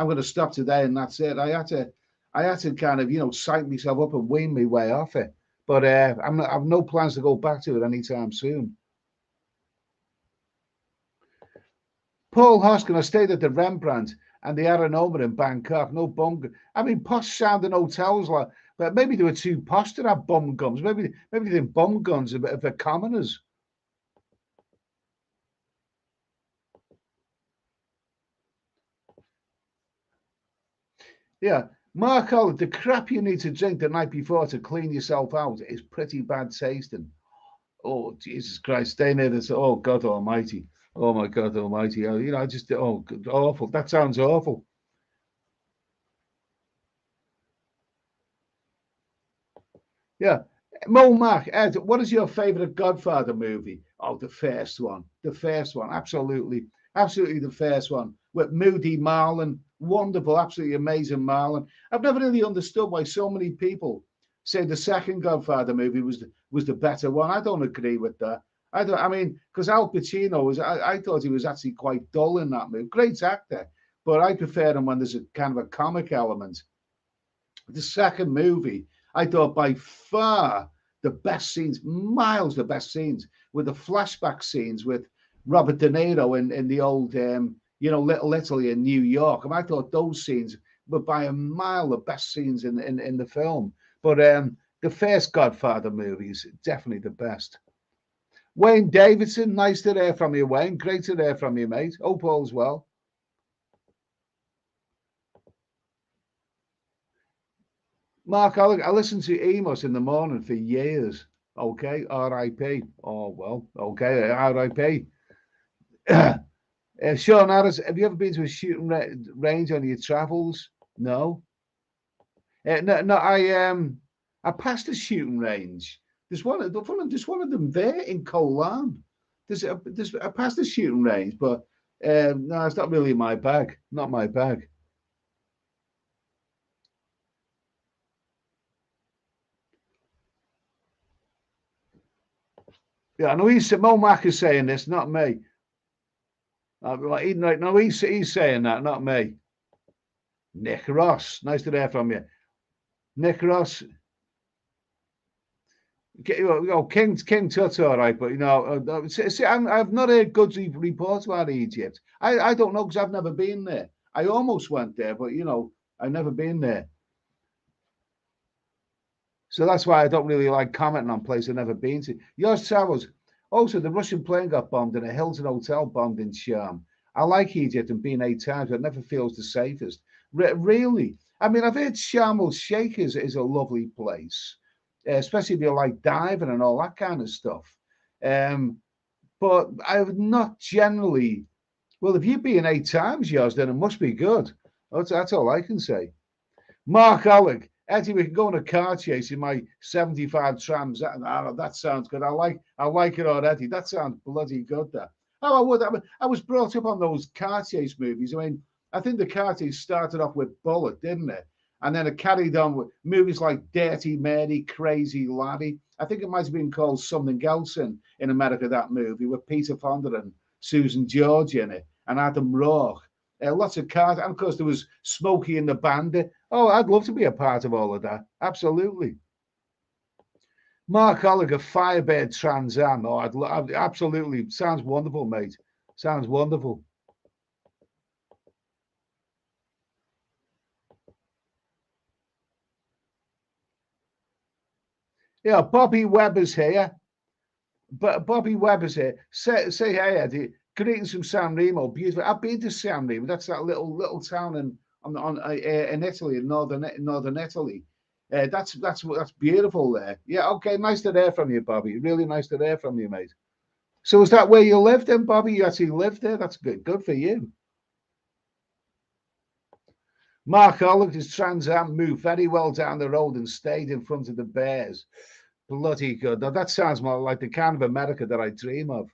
going to stop today and that's it. I had to kind of, psych myself up and wean my way off it. But I have no plans to go back to it anytime soon. Paul Hoskin, I stayed at the Rembrandt and the Aranoma in Bangkok. No bum. I mean, posh sounding hotels, but maybe they were too posh to have bum guns. Maybe they think bum guns are for commoners. Yeah, Mark Olive, the crap you need to drink the night before to clean yourself out is pretty bad tasting. Oh, Jesus Christ, stay near this. Oh, God Almighty. Oh, my God Almighty. Awful. That sounds awful. Yeah. Mo Mac, Ed, what is your favorite Godfather movie? Oh, the first one. The first one. Absolutely. Absolutely the first one. With Moody Marlon. Wonderful, absolutely amazing Marlon. I've never really understood why so many people say the second Godfather movie was the better one. I don't agree with that. I mean, because Al Pacino I thought he was actually quite dull in that movie. Great actor, but I prefer him when there's a kind of a comic element. The second movie, I thought by far the best scenes, miles the best scenes, were the flashback scenes with Robert De Niro in the old, Little Italy in New York. And I thought those scenes were by a mile the best scenes in the film. But the first Godfather movie is definitely the best. Wayne Davidson, nice to hear from you, Wayne. Great to hear from you, mate. Hope all's well. Mark, I listened to Emos in the morning for years. Okay, R.I.P. Oh, well, okay, R.I.P. Sean Harris, have you ever been to a shooting range on your travels? No. No, I passed a shooting range. There's one of them there in Koh Larn. I passed a shooting range, but no, it's not really my bag. Not my bag. Yeah, I know Mo Mac is saying this, not me. No, he's saying that, not me. Nick Ross, nice to hear from you. Nick Ross, King Tut's all right, but see, I've not heard good reports about Egypt. I don't know because I've never been there. I almost went there, but I've never been there. So that's why I don't really like commenting on places I've never been to. Yours travels. Also, the Russian plane got bombed and a Hilton hotel bombed in Sharm. I like Egypt and been 8 times, but it never feels the safest. Really? I mean, I've heard Sharm el Sheikh is a lovely place, especially if you like diving and all that kind of stuff. But I've not generally. Well, if you've been 8 times, yours, then it must be good. That's all I can say. Mark Alec, Eddie, we can go on a car chase in my 75 trams. That sounds good. I like it already. That sounds bloody good. That. Oh, I would. I was brought up on those car chase movies. I mean, I think the car chase started off with Bullet, didn't it? And then it carried on with movies like Dirty Mary, Crazy Laddie. I think it might have been called something else in America, that movie, with Peter Fonda and Susan George in it, and Adam Rourke. Lots of cars. And of course, there was Smokey and the Bandit. Oh, I'd love to be a part of all of that. Absolutely. Mark Oliver, Firebird Trans Am. Oh, absolutely. Sounds wonderful, mate. Sounds wonderful. Yeah, Bobby Webber's here. But Bobby Webber's here. Say hey, Eddie. Greetings from San Remo. Beautiful. I've been to San Remo. That's that little town in Italy, in northern Italy. That's beautiful there. Yeah. Okay. Nice to hear from you, Bobby. Really nice to hear from you, mate. So is that where you live then, Bobby? You actually live there? That's good. Good for you. Mark Olive, his Trans Am moved very well down the road and stayed in front of the Bears. Bloody good. Now that sounds more like the kind of America that I dream of.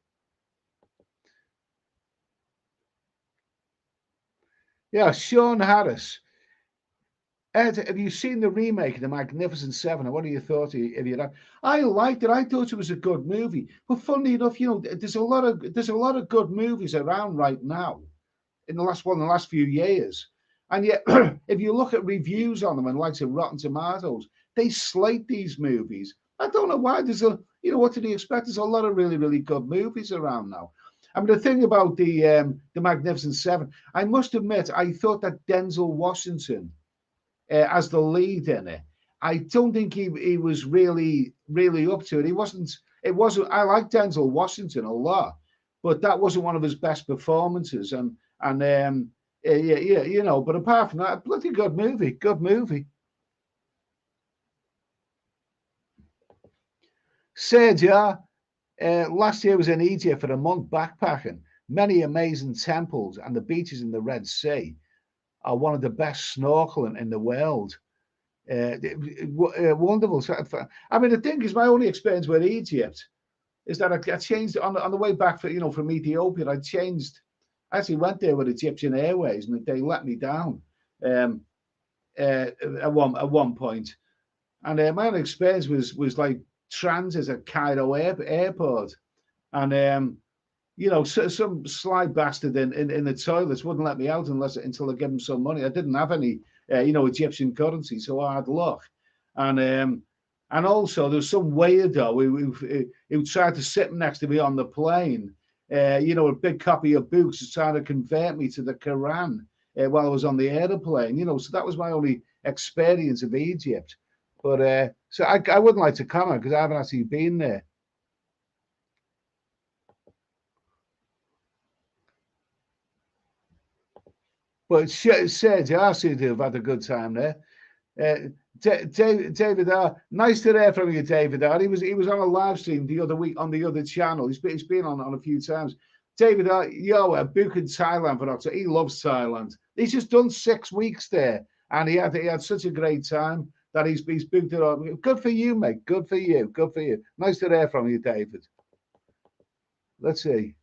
Yeah, Sean Harris. Ed, have you seen the remake of The Magnificent Seven? And what are your thoughts? If you I liked it. I thought it was a good movie. But funnily enough, there's a lot of good movies around right now in the last few years. And yet, if you look at reviews on them and likes of Rotten Tomatoes, they slate these movies. I don't know why. What did he expect? There's a lot of really, really good movies around now. I mean, the thing about the Magnificent Seven, I must admit, I thought that Denzel Washington as the lead in it, I don't think he was really up to it. He wasn't. It wasn't. I like Denzel Washington a lot, but that wasn't one of his best performances. And yeah. But apart from that, bloody good movie. Good movie. Sergio, last year was in Egypt for a month backpacking. Many amazing temples and the beaches in the Red Sea are one of the best snorkeling in the world. Wonderful. I mean, the thing is, my only experience with Egypt is that I changed on the way back from Ethiopia. I actually went there with Egyptian Airways, and they let me down um, at one point. And my only experience was like transit at Cairo airport, and some sly bastard in the toilets wouldn't let me out until I give him some money. I didn't have any, Egyptian currency, so I had luck. And also there was some weirdo who tried to sit next to me on the plane. A big copy of books, was trying to convert me to the Quran while I was on the airplane. So that was my only experience of Egypt. But so I wouldn't like to comment because I haven't actually been there. But Serge, I seem to have had a good time there. David R. Nice to hear from you, David R. He was on a live stream the other week on the other channel. He's been on a few times. David R. Booking Thailand for October. He loves Thailand. He's just done 6 weeks there, and he had such a great time that he's booked it up. Good for you, mate. Good for you. Good for you. Nice to hear from you, David. Let's see.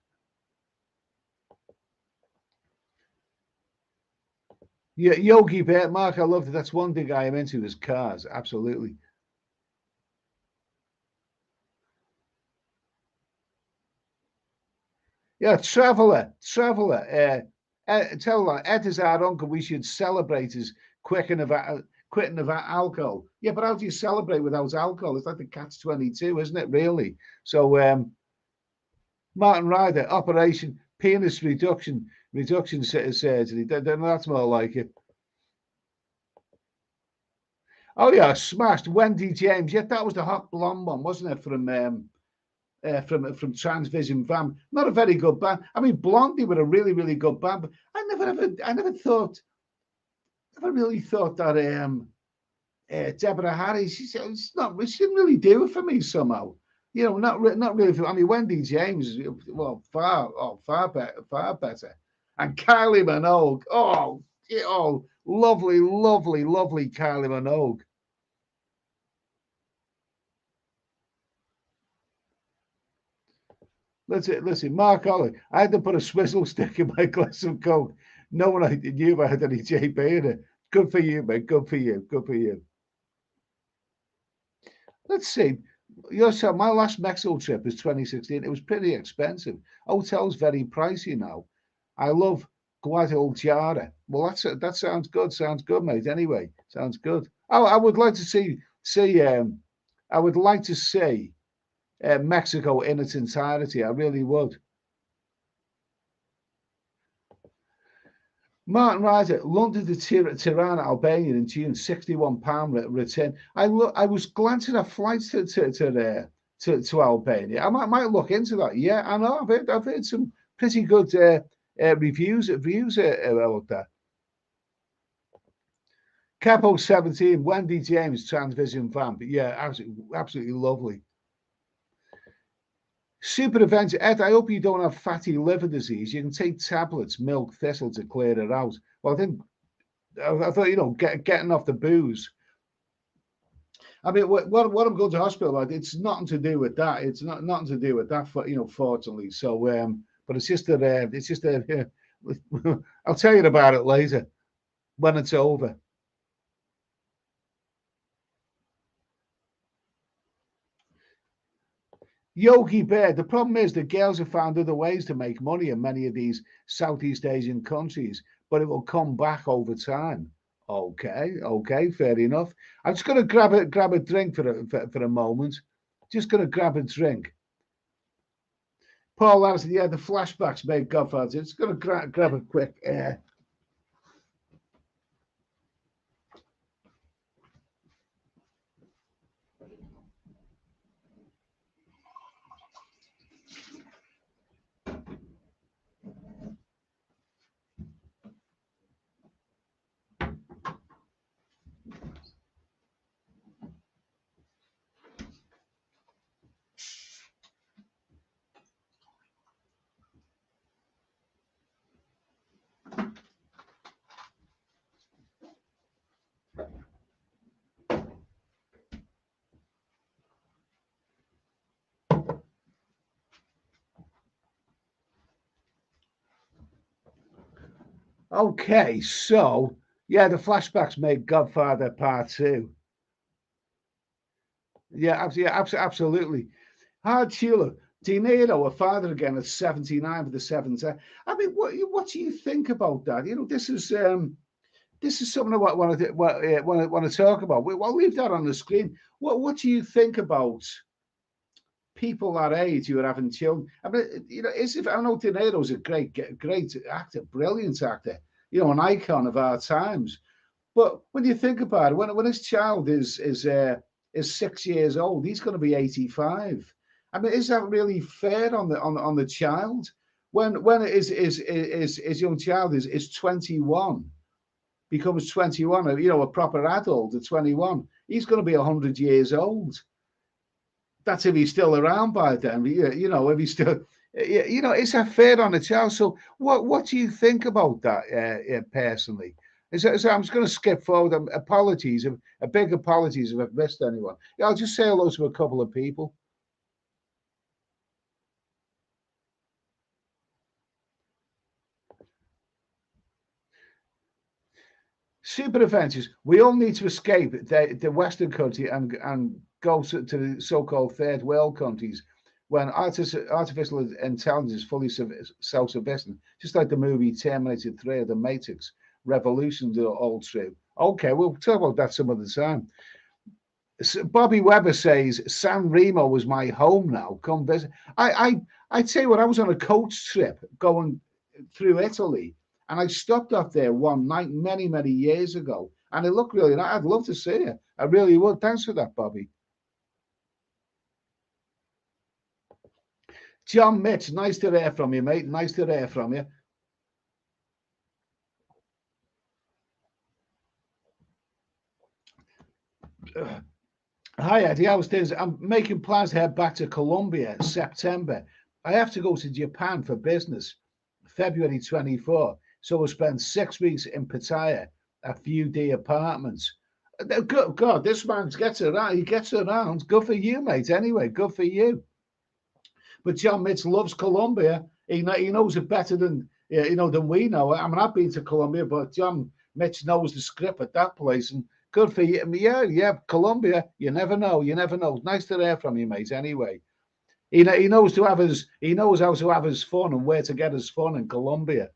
Yeah, Yogi Bear, Mark, I love that. That's one thing I am into is cars. Absolutely. Yeah, traveller. Tell her, Ed is our uncle. We should celebrate his quitting of alcohol. Yeah, but how do you celebrate without alcohol? It's like the catch-22, isn't it? Really. So, Martin Ryder, Operation Penis Reduction Surgery. That's more like it. Oh yeah, smashed. Wendy James. Yeah, that was the hot blonde one, wasn't it? From Transvision Vamp. Not a very good band. I mean, Blondie were a really, really good band, but I never really thought that Deborah Harris, she didn't really do it for me somehow. You know, not really. I mean, Wendy James, well, far better. And Kylie Minogue, lovely, lovely, lovely Kylie Minogue. Listen, Mark Ollie, I had to put a swizzle stick in my glass of Coke. No one I knew I had any JB in it. Good for you, mate. Good for you. Good for you. Let's see. So my last Mexico trip was 2016. It was pretty expensive. Hotel's very pricey now. I love Guadalajara. Well, that sounds good. Sounds good, mate. Anyway, sounds good. Oh, I would like to see. I would like to see Mexico in its entirety. I really would. Martin Ryder, London to Tirana, Albania in June, £61 return. I was glancing at flights to Albania. I might look into that. Yeah, I know. I've heard some pretty good reviews about that. Capo 17, Wendy James, Transvision Vamp. Yeah, absolutely lovely. Super Adventure. Ed, I hope you don't have fatty liver disease. You can take tablets, milk, thistle to clear it out. Well, I thought, getting off the booze. I mean, what I'm going to hospital about, it's nothing to do with that. It's nothing to do with that, fortunately. So, but it's just that, I'll tell you about it later when it's over. Yogi Bear. The problem is that girls have found other ways to make money in many of these Southeast Asian countries, but it will come back over time. Okay, fair enough. I'm just going to grab a drink for a moment. Just going to grab a drink. Paul Larson, yeah, the flashbacks made Godfather. Just going to grab a quick. Okay, so yeah, the flashbacks made Godfather Part Two. Yeah, absolutely. Hard Sheila, De Niro, a father again at 79 for the seventh. I mean, what do you think about that? This is something I want to talk about. We'll leave that on the screen. What do you think about people that age who are having children? I mean, I know De Niro's a great actor, brilliant actor, an icon of our times. But when you think about it, when his child is 6 years old, he's going to be 85. I mean, is that really fair on the child? When his young child is 21, becomes 21, a proper adult at 21, he's going to be 100 years old. That's if he's still around by then. If he's still, is that fair on the child? So what do you think about that personally? So I'm just going to skip forward. Apologies, a big apologies if I've missed anyone. Yeah, I'll just say hello to a couple of people. Super adventures. We all need to escape the Western country and go to the so-called third world countries when artificial intelligence is fully self-sufficient, just like the movie Terminator 3 or The Matrix, Revolutions are all true. Okay, we'll talk about that some other time. Bobby Webber says San Remo was my home now. Come visit. I tell you what, I was on a coach trip going through Italy, and I stopped off there one night many years ago, and it looked really nice. I'd love to see it. I really would. Thanks for that, Bobby. John Mitch, nice to hear from you, mate. Nice to hear from you. Hi, Eddie. How's things? I'm making plans to head back to Colombia in September. I have to go to Japan for business, February 24. So we'll spend 6 weeks in Pattaya, a few day apartments. God, this man gets around. He gets around. Good for you, mate. Anyway, good for you. But John Mitch loves Colombia. He knows it better than than we know. I mean, I've been to Colombia, but John Mitch knows the script at that place. And good for you. I mean, yeah, Colombia. You never know. You never know. Nice to hear from you, mate. Anyway, he knows he knows how to have his fun and where to get his fun in Colombia.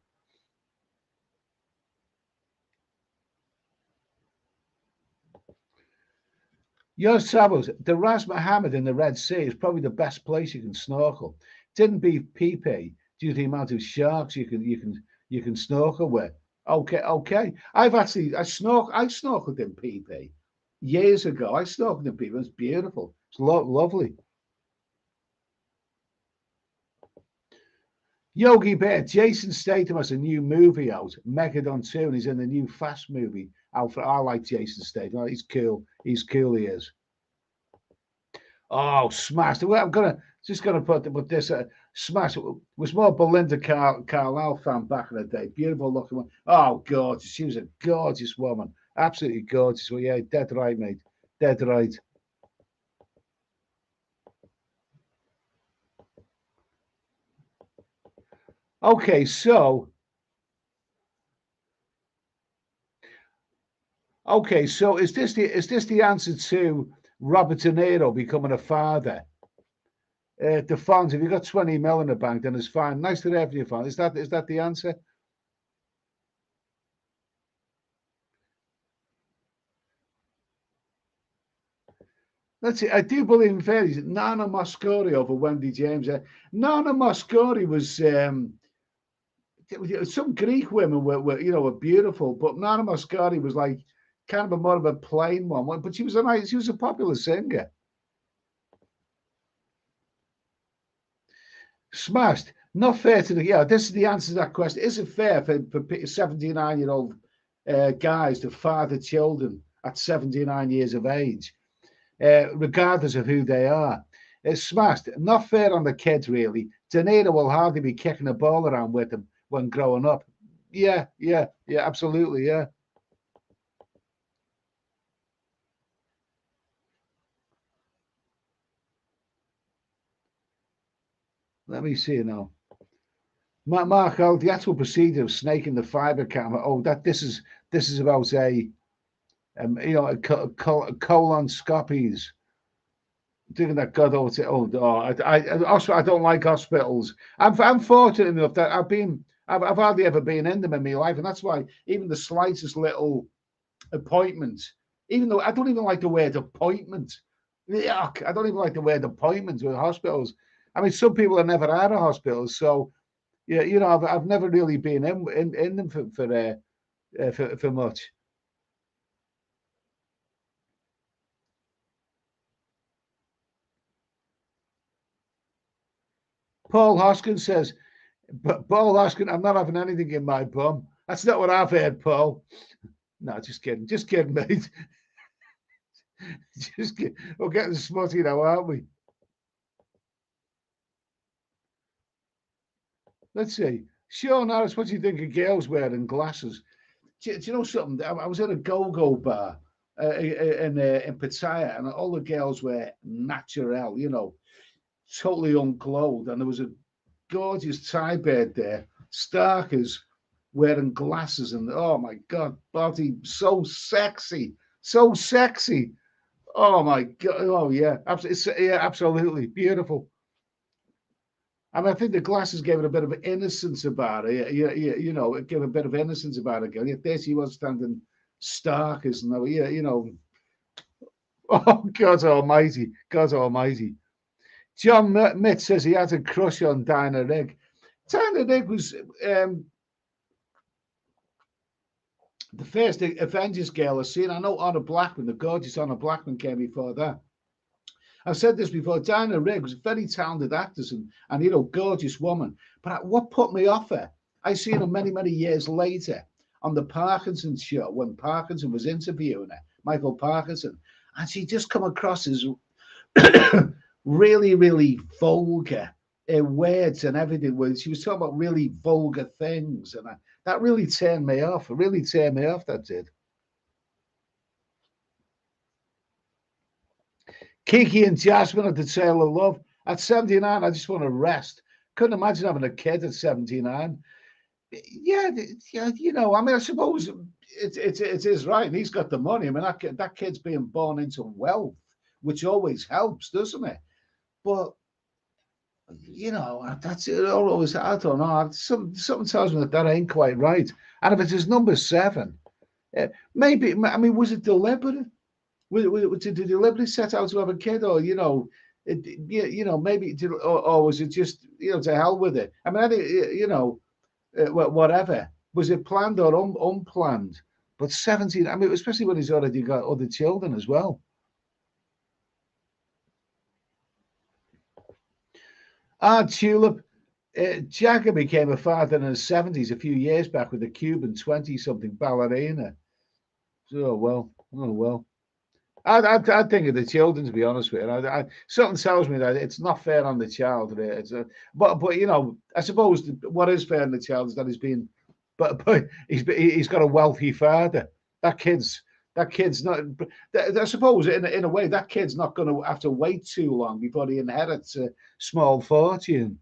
Your travels, the Ras Mohammed in the Red Sea is probably the best place you can snorkel. Didn't beat PP due to the amount of sharks you can snorkel with. Okay. I snorkeled in PP years ago. I snorkeled in PP. It's beautiful. It's lovely. Yogi Bear, Jason Statham has a new movie out, Megadon 2, and he's in the new Fast movie. Alfred, I like Jason Statham. He's cool. He's cool. He is. Oh, smashed. Well, I'm gonna put this smash. It was more Belinda Carlisle fan back in the day. Beautiful looking one. Oh, gorgeous. She was a gorgeous woman. Absolutely gorgeous. Well, yeah, dead right, mate. Dead right. Okay, so is this the answer to Robert De Niro becoming a father? The funds, if you've got 20 mil in the bank, then it's fine. Nice to have you, fund. Is that the answer? Let's see. I do believe in fairies. Nana Mosconi over Wendy James. Nana Mosconi was some Greek women were beautiful, but Nana Mosconi was like kind of more of a plain one. But she was a popular singer. Smashed. Not fair to the this is the answer to that question. Is it fair for 79-year-old guys to father children at 79 years of age, regardless of who they are? It's smashed. Not fair on the kids, really. De Niro will hardly be kicking a ball around with them when growing up. Yeah, absolutely, yeah. Let me see now. Mark, the actual procedure of snaking the fiber camera. Oh, this is about a colonoscopies. Doing that God I don't like hospitals. I'm fortunate enough that I've hardly ever been in them in my life, and that's why even the slightest little appointment, even though I don't even like the word appointment. Yuck, I don't even like the word appointment with hospitals. I mean, some people have never had a hospital, so yeah, I've never really been in them for much. Paul Hoskin says, but Paul Hoskin, I'm not having anything in my bum. That's not what I've heard, Paul. No, just kidding, mate. Just kidding. We're getting smutty now, aren't we? Let's see. Sean Harris, what do you think of girls wearing glasses? Do you know something? I was at a go-go bar in Pattaya, and all the girls were natural, totally unclothed, and there was a gorgeous Thai bird there, stark as wearing glasses, and oh my god, body so sexy, so sexy. Oh my god, oh yeah, absolutely, beautiful. I mean, I think the glasses gave it a bit of innocence about it. You know, it gave a bit of innocence about it. Yet there she was standing stark as no, you know. Oh, God Almighty, God Almighty. John Mitt says he had a crush on Dinah Rigg. Dinah Rigg was the first Avengers girl I've seen. I know Honor Blackman, the gorgeous Honor Blackman, came before that. I've said this before. Dinah Rigg was a very talented actress and you know, gorgeous woman. But what put me off her, I seen her many, many years later on the Parkinson show when Parkinson was interviewing her, Michael Parkinson, and she just come across as really, really vulgar words and everything. When she was talking about really vulgar things, and that really turned me off. It really turned me off. That did. Kiki and Jasmine at the Tale of Love. At 79, I just want to rest. Couldn't imagine having a kid at 79. Yeah, yeah, you know, I mean, I suppose it is right. And he's got the money. I mean, that kid's being born into wealth, which always helps, doesn't it? But you know, that's it. Always, I don't know. Something tells me that ain't quite right. And if it's his number 7, maybe. I mean, was it deliberate? Did he deliberately set out to have a kid, or you know, you know, maybe, or was it just you know to hell with it? I mean, you know, whatever. Was it planned or unplanned? But 17. I mean, especially when he's already got other children as well. Tulip. Jagger became a father in his 70s a few years back with a Cuban 20-something ballerina. Oh, well. Oh, well. I'd think of the children, to be honest with you. Something tells me that it's not fair on the child. But you know, I suppose what is fair on the child is that but he's got a wealthy father. That kid's not. I suppose in a way that kid's not going to have to wait too long before he inherits a small fortune.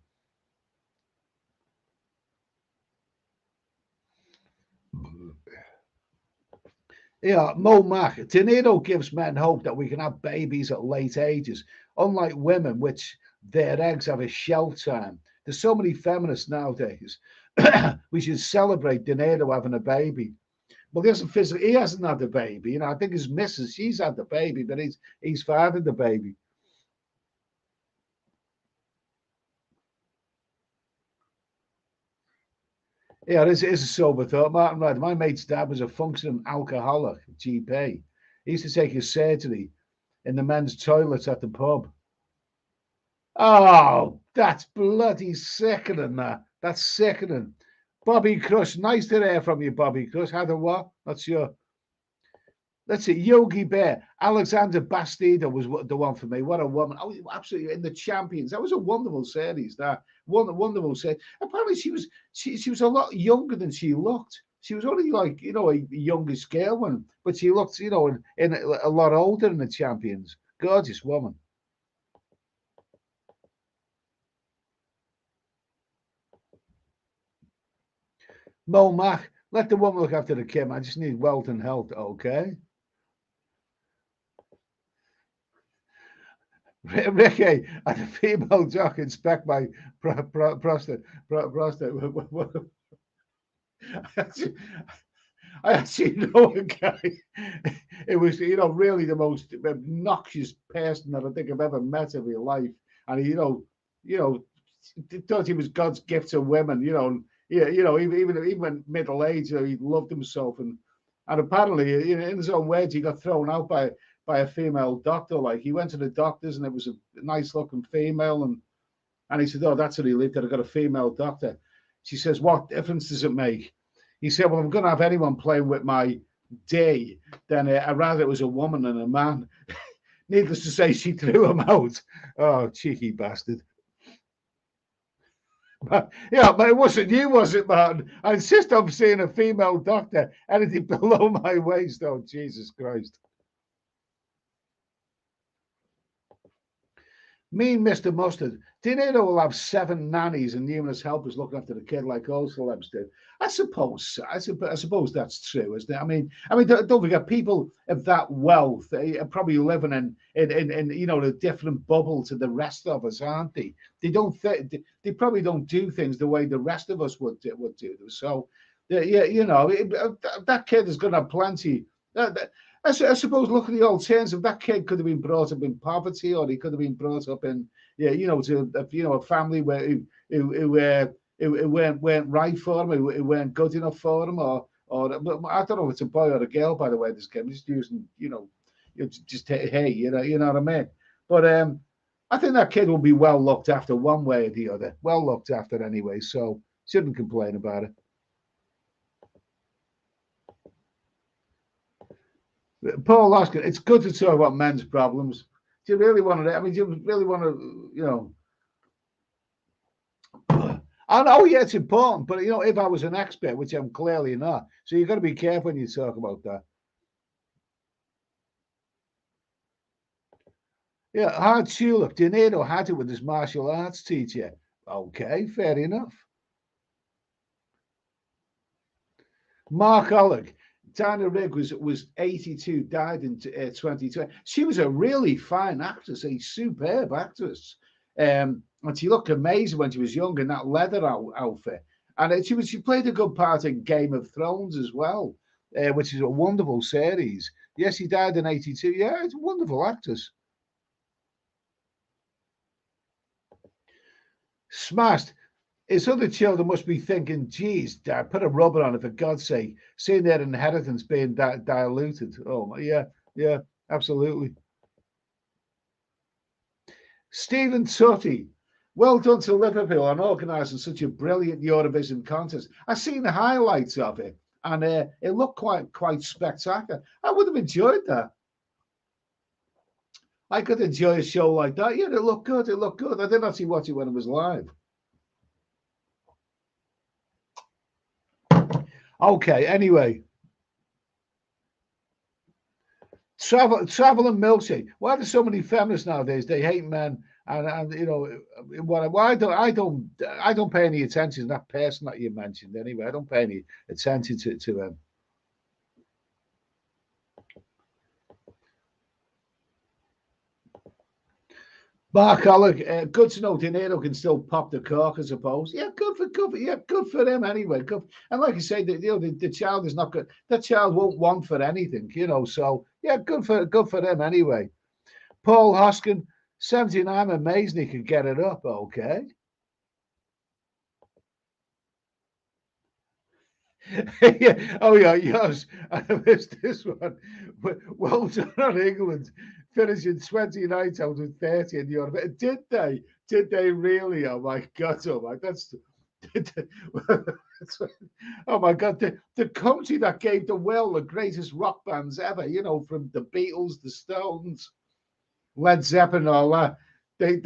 Yeah, Mo Mack. Tornado gives men hope that we can have babies at late ages, unlike women, which their eggs have a shelf time. There's so many feminists nowadays. We should celebrate Tornado having a baby. Well, he hasn't had the baby. You know, I think his missus, she's had the baby, but he's fathered the baby. Yeah, this is a sober thought. Martin Red, my mate's dad was a functioning alcoholic, GP. He used to take his surgery in the men's toilets at the pub. Oh, that's bloody sickening, that. That's sickening. Bobby Crush, nice to hear from you, Bobby Crush. Had a what? Not sure. Let's see, Yogi Bear. Alexander Bastida was the one for me. What a woman. Oh, absolutely in the champions. That was a wonderful series. That wonderful series. Apparently she was a lot younger than she looked. She was only like, you know, a youngish girl one, but she looked, you know, in a lot older than the champions. Gorgeous woman. Mo Mack, let the woman look after the kid. I just need wealth and health, okay? Ricky, and a female jock inspect my prostate. I actually know a guy. It was, you know, really the most obnoxious person that I think I've ever met in my life. And he, you know, thought he was God's gift to women. You know, yeah, you know, even when middle age, you know, he loved himself, and apparently, in his own words, he got thrown out by a female doctor. Like he went to the doctors, and it was a nice looking female, and he said, "Oh, that's a relief that I got a female doctor." She says, "What difference does it make?" He said, "Well, I'm going to have anyone playing with my day, then I'd rather it was a woman than a man." Needless to say, she threw him out. Oh, cheeky bastard. But, yeah, but it wasn't you, was it, Martin? I insist on seeing a female doctor. Anything below my waist. Oh, Jesus Christ. Me and Mr. Mustard. Dinero will have 7 nannies and numerous helpers looking after the kid like all celebs do. I suppose that's true, isn't it? I mean, don't forget, people of that wealth, they are probably living in a different bubble to the rest of us, aren't they? They probably don't do things the way the rest of us would do them. So, yeah, that kid is going to have plenty. I suppose look at the alternative. That kid could have been brought up in poverty, or he could have been brought up in, to a family where who weren't right for him, who weren't good enough for him, or I don't know if it's a boy or a girl. By the way, this kid, I'm just using, just hey, you know what I mean. But I think that kid will be well looked after one way or the other. Well looked after anyway, so shouldn't complain about it. Paul asking, it's good to talk about men's problems. Do you really want to? I mean, do you really want to? I know, yeah, it's important, but if I was an expert, which I'm clearly not, so you've got to be careful when you talk about that. Yeah, hard tulip. Dinero had it with his martial arts teacher. Okay, fair enough. Mark Oleg. Diana Rigg was 82, died in 2020. She was a really fine actress, a superb actress. And she looked amazing when she was young in that leather outfit. And she played a good part in Game of Thrones as well, which is a wonderful series. Yes, she died in 82. Yeah, it's a wonderful actress. Smashed. His other children must be thinking, geez, Dad, put a rubber on it for God's sake, seeing their inheritance being diluted. Oh, yeah, yeah, absolutely. Stephen Tutty, well done to Liverpool on organising such a brilliant Eurovision contest. I've seen the highlights of it, and it looked quite spectacular. I would have enjoyed that. I could enjoy a show like that. Yeah, it looked good. It looked good. I didn't actually watch it when it was live. Okay, anyway. Travel and milkshake. Why do so many feminists nowadays? They hate men, and why I don't pay any attention to that person that you mentioned. Anyway, I don't pay any attention to him. Mark Alec, good to know Dinero can still pop the cork, I suppose. Yeah, good for him anyway. Good. And like you say, the child is not good. That child won't want for anything, So yeah, good for them anyway. Paul Hoskin, 79, amazing he could get it up. Okay. Yeah. Oh yeah, yes. I missed this one. Well done on England finishing 29th out of 30 in Europe. Did they? Did they really? Oh my God! Oh my, that's. Oh my God! The country that gave the world the greatest rock bands ever. From the Beatles, the Stones, Led Zeppelin, all that. They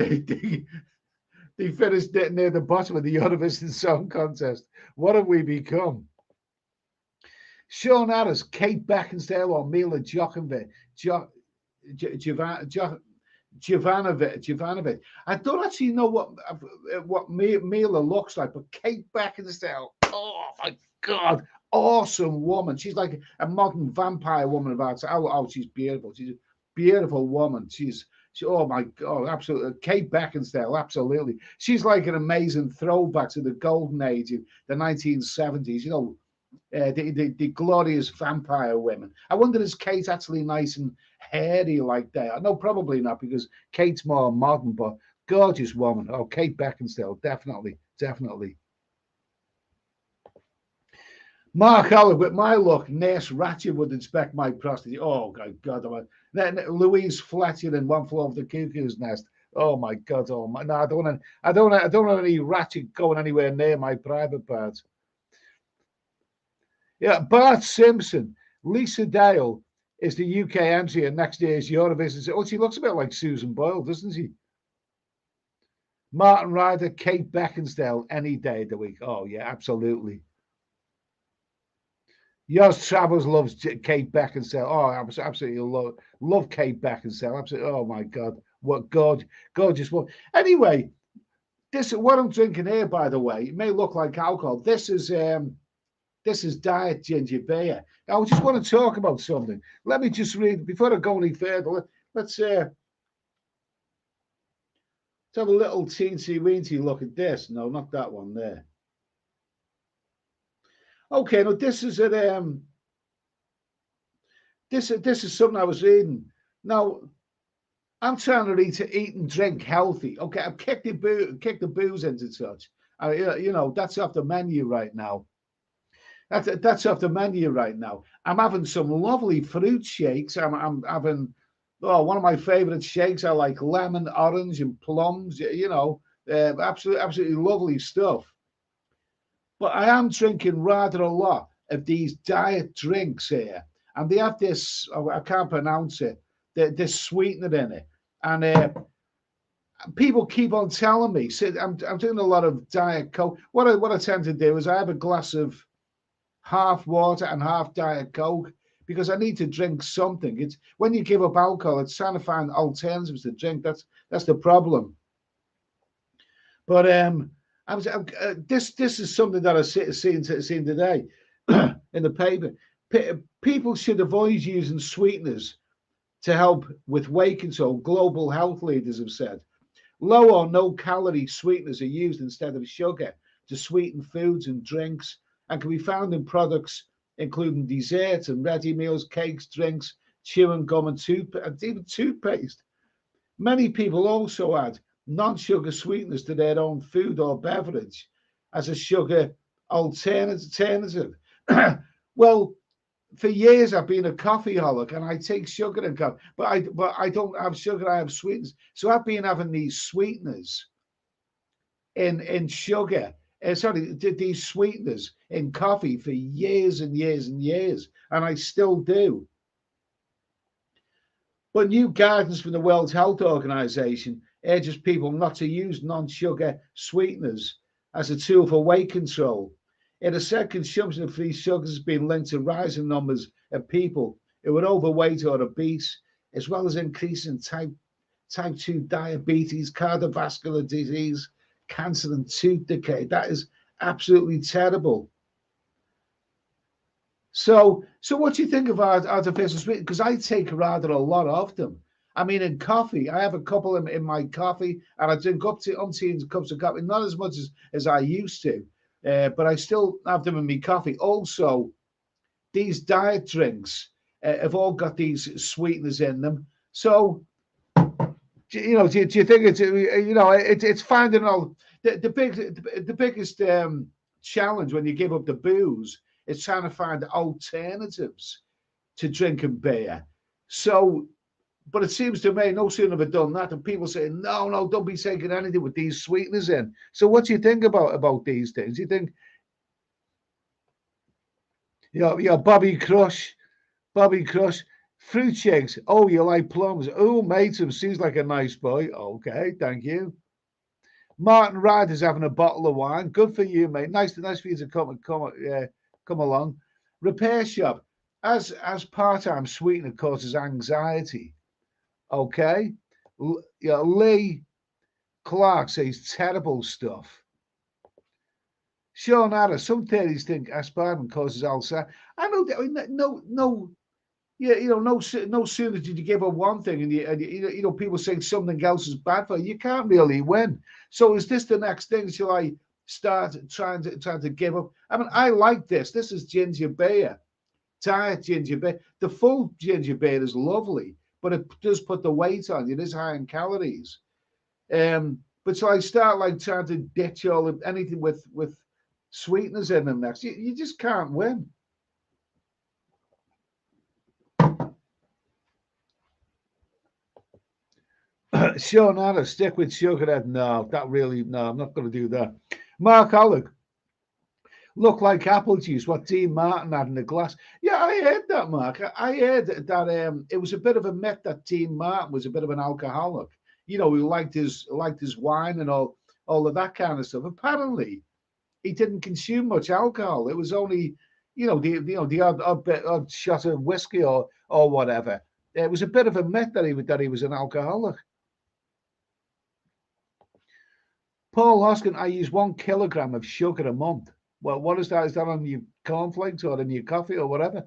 finished near the bottom of the Eurovision Song Contest. What have we become? Sean Addis, Kate Beckinsale, or Mila Djokovic. Jovanovic. I don't actually know what Mila looks like, but Kate Beckinsale. Oh my God, awesome woman. She's like a modern vampire woman of ours. Oh, she's beautiful. She's a beautiful woman. Oh my God, absolutely. Kate Beckinsale, absolutely. She's like an amazing throwback to the golden age of the 1970s. The glorious vampire women. I wonder, is Kate actually nice and hairy like that? No, probably not, because Kate's more modern, but gorgeous woman. Oh, Kate Beckinsale, definitely, definitely. Mark Allen, with my luck, Nurse Ratchet would inspect my prostate. Oh, God. Louise Fletcher in One Flew Over the Cuckoo's Nest. Oh my God! Oh my! No, I don't want any ratchet going anywhere near my private parts. Yeah, Bart Simpson, Lisa Dale is the UK MC at next year's Eurovision. Oh, she looks a bit like Susan Boyle, doesn't she? Martin Ryder, Kate Beckinsale, any day of the week. Oh yeah, absolutely. Yours Travels loves Kate Beckinsale. Oh, absolutely love Kate Beckinsale. Absolutely. Oh my God, what gorgeous one. Anyway, this what I'm drinking here, by the way, it may look like alcohol. This is diet ginger beer. Now, I just want to talk about something. Let me just read before I go any further. Let's have a little teensy weensy look at this. No, not that one there. Okay, now this is this is something I was reading. Now, I'm trying to eat and drink healthy. Okay, I've kicked the booze into such. You know, that's off the menu right now. That's off the menu right now. I'm having some lovely fruit shakes. I'm having one of my favorite shakes. I like lemon, orange, and plums. You know, absolutely lovely stuff. But I am drinking rather a lot of these diet drinks here, and they have this. Oh, I can't pronounce it. This sweetener in it, and people keep on telling me. I'm doing a lot of diet coke. What I tend to do is I have a glass of half water and half diet coke because I need to drink something. It's when you give up alcohol, it's trying to find alternatives to drink. That's the problem. But this is something that I've seen today in the paper. People should avoid using sweeteners to help with weight control. Global health leaders have said low or no calorie sweeteners are used instead of sugar to sweeten foods and drinks, and can be found in products including desserts and ready meals, cakes, drinks, chewing gum, and even toothpaste. Many people also add non-sugar sweeteners to their own food or beverage as a sugar alternative. Well, for years I've been a coffeeholic and I take sugar in coffee, but I don't have sugar, I have sweeteners. So I've been having these sweeteners in sugar. These sweeteners in coffee for years and years and years, and I still do. But new guidance from the World Health Organization urges people not to use non-sugar sweeteners as a tool for weight control. It has said consumption of free sugars has been linked to rising numbers of people who are overweight or obese, as well as increasing type 2 diabetes, cardiovascular disease, cancer, and tooth decay. That is absolutely terrible. So what do you think of artificial sweeteners? Because I take rather a lot of them. I mean, in coffee, I have a couple in my coffee, and I drink up to umpteen cups of coffee, not as much as I used to, but I still have them in my coffee. Also, these diet drinks have all got these sweeteners in them. So, do you think it's finding all the biggest challenge when you give up the booze is trying to find alternatives to drinking beer. So, but it seems to me no sooner have I done that than people say, no, don't be taking anything with these sweeteners in. So what do you think about these things? Do you think, Bobby Crush, fruit shakes. Oh, you like plums? Oh, mate, seems like a nice boy. Okay, thank you. Martin Ryder's having a bottle of wine. Good for you, mate. Nice for you to come along. Repair shop. As part-time sweetener causes anxiety. Okay. Lee Clark says terrible stuff. Sean Adder, some theories think aspartame causes Alzheimer's. I know that. No. Yeah, no sooner did you give up one thing, and people saying something else is bad for you. You can't really win. So is this the next thing? Shall I start trying to give up? I mean, I like this. This is ginger beer, diet ginger beer. The full ginger beer is lovely, but it does put the weight on you. It is high in calories. But so I start trying to ditch anything with sweeteners in them next. You just can't win. Sean Anna, stick with Sugarhead. No, I'm not going to do that. Mark Alec, look like apple juice. What Dean Martin had in the glass. Yeah, I heard that, Mark. I heard that it was a bit of a myth that Dean Martin was a bit of an alcoholic. He liked his wine and all of that kind of stuff. Apparently, he didn't consume much alcohol. It was only, the odd shot of whiskey or whatever. It was a bit of a myth that he was an alcoholic. Paul Hoskin, I use 1 kilogram of sugar a month. Well, what is that? Is that on your cornflakes or in your coffee or whatever?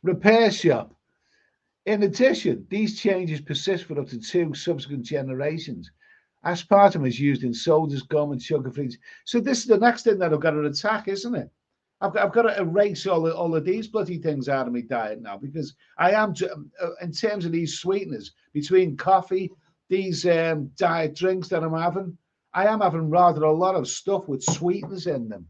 Repair shop. In addition, these changes persist for up to 2 subsequent generations. Aspartame is used in sodas, gum, and sugar free. So this is the next thing that I've got to attack, isn't it? I've got to erase all of these bloody things out of my diet now, because I am, in terms of these sweeteners, between coffee, these diet drinks that I'm having, I am having rather a lot of stuff with sweeteners in them.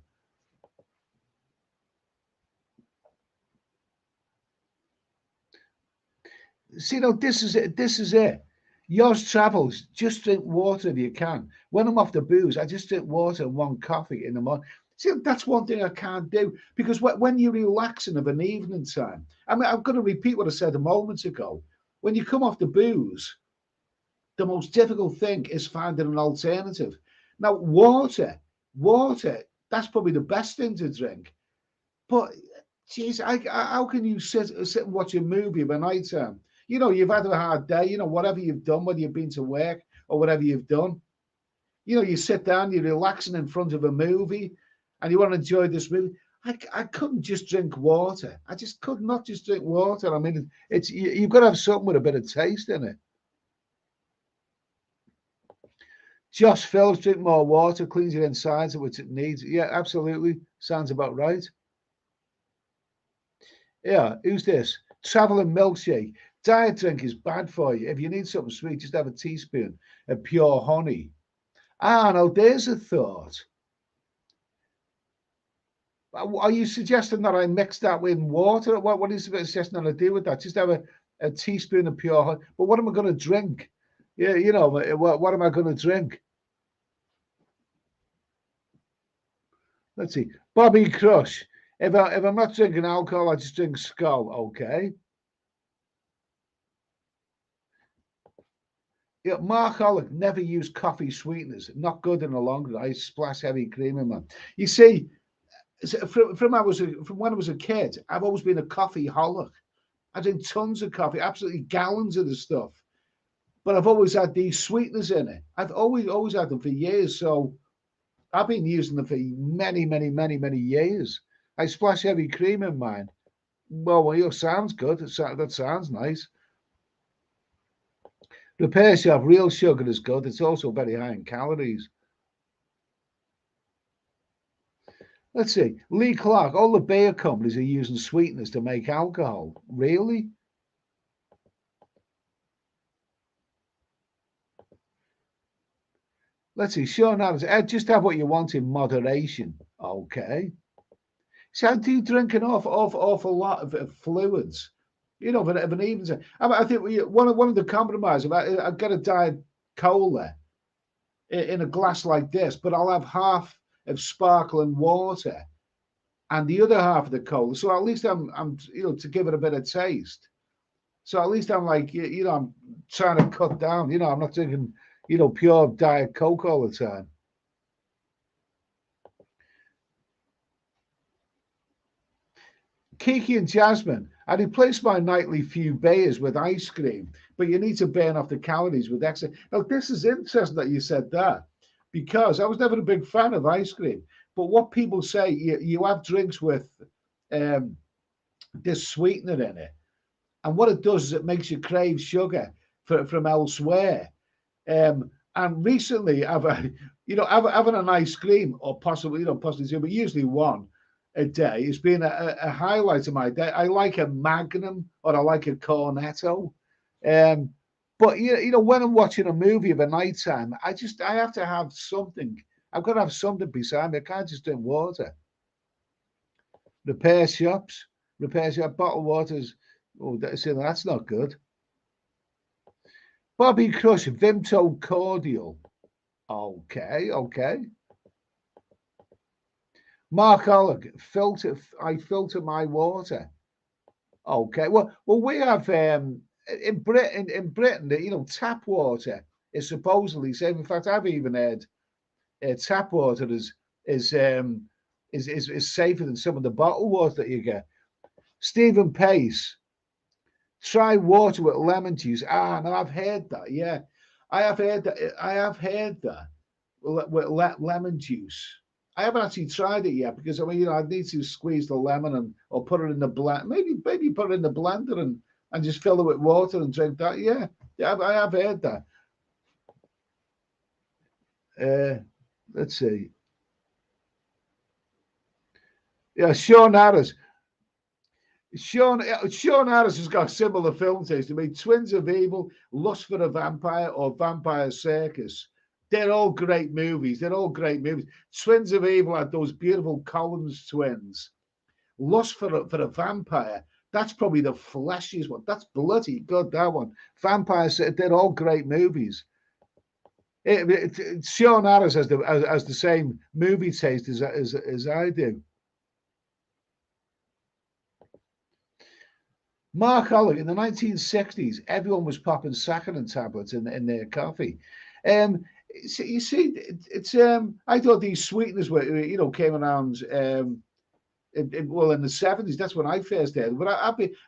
See, no, this is it. This is it. Yours travels. Just drink water if you can. When I'm off the booze, I just drink water and 1 coffee in the morning. See, that's one thing I can't do, because when you're relaxing of an evening time, I mean, I'm going to repeat what I said a moment ago. When you come off the booze, the most difficult thing is finding an alternative. Now, water, that's probably the best thing to drink. But, geez, how can you sit and watch a movie of a night time? You know, you've had a hard day, you know, whatever you've done, whether you've been to work or whatever you've done. You know, you sit down, you're relaxing in front of a movie and you want to enjoy this movie. I couldn't just drink water. I just could not just drink water. I mean, you've got to have something with a bit of taste in it. Josh Phillips, drink more water, cleans your insides, which it needs. Yeah, absolutely. Sounds about right. Yeah, who's this? Traveling milkshake. Diet drink is bad for you. If you need something sweet, just have a teaspoon of pure honey. Ah, no, there's a thought. Are you suggesting that I mix that with water? What is the suggesting that I do with that? Just have a teaspoon of pure honey. But what am I going to drink? Yeah, you know, what am I going to drink? Let's see. Bobby Crush. If I'm not drinking alcohol, I just drink Skull. Okay. Yeah, Mark Hollick, never use coffee sweeteners. Not good in the long run. I splash heavy cream in them. You see, from when I was a kid, I've always been a coffee holic. I drink tons of coffee, absolutely gallons of the stuff. But I've always had these sweeteners in it. I've always had them for years. So I've been using them for many years. I splash heavy cream in mine. Well, it sounds good. That sounds nice. Repair shop, real sugar is good. It's also very high in calories. Let's see. Lee Clark, all the beer companies are using sweeteners to make alcohol. Really? Let's see. Sean Adams, just have what you want in moderation. Okay. So I do drink an awful lot of fluids. You know, of an evening. I think one of the compromises, I've got a diet cola in a glass like this, but I'll have half of sparkling water and the other half of the cola. So at least I'm to give it a bit of taste. So at least I'm like, I'm trying to cut down. You know, I'm not drinking, pure diet Coke all the time. Kiki and Jasmine, I replace my nightly few beers with ice cream, but you need to burn off the calories with extra. Now, this is interesting that you said that, because I was never a big fan of ice cream. But what people say, you have drinks with this sweetener in it, and what it does is it makes you crave sugar from elsewhere. And recently, having an ice cream, or possibly two, but usually one a day, has been a highlight of my day. I like a Magnum or I like a Cornetto. But when I'm watching a movie of a night time, I have to have something. I've got to have something beside me. I can't just drink water. Repair shops, bottled waters. Oh, that's not good. Bobby Crush, Vimto cordial. Okay. Mark Ollig, I filter my water. Okay. Well, we have in Britain, tap water is supposedly safe. In fact, I've even heard tap water is safer than some of the bottled water that you get. Stephen Pace, Try water with lemon juice. Ah, no, I've heard that. Yeah, I have heard that. I have heard that with lemon juice. I haven't actually tried it yet because I mean, I need to squeeze the lemon and or put it in the blend. Maybe put it in the blender and just fill it with water and drink that. Yeah, yeah, I have heard that. Let's see. Yeah, Sean Harris. Sean Harris has got similar film taste. I mean, Twins of Evil, Lust for a Vampire, or Vampire Circus. They're all great movies. They're all great movies. Twins of Evil had those beautiful Collins twins. Lust for a Vampire. That's probably the fleshiest one. That's bloody good, that one. Vampire Circus, they're all great movies. Sean Harris has the same movie taste as I do. Mark Hollick, in the 1960s, everyone was popping saccharin tablets in their coffee. You see, it's I thought these sweeteners were, came around well in the 70s. That's when I first heard. But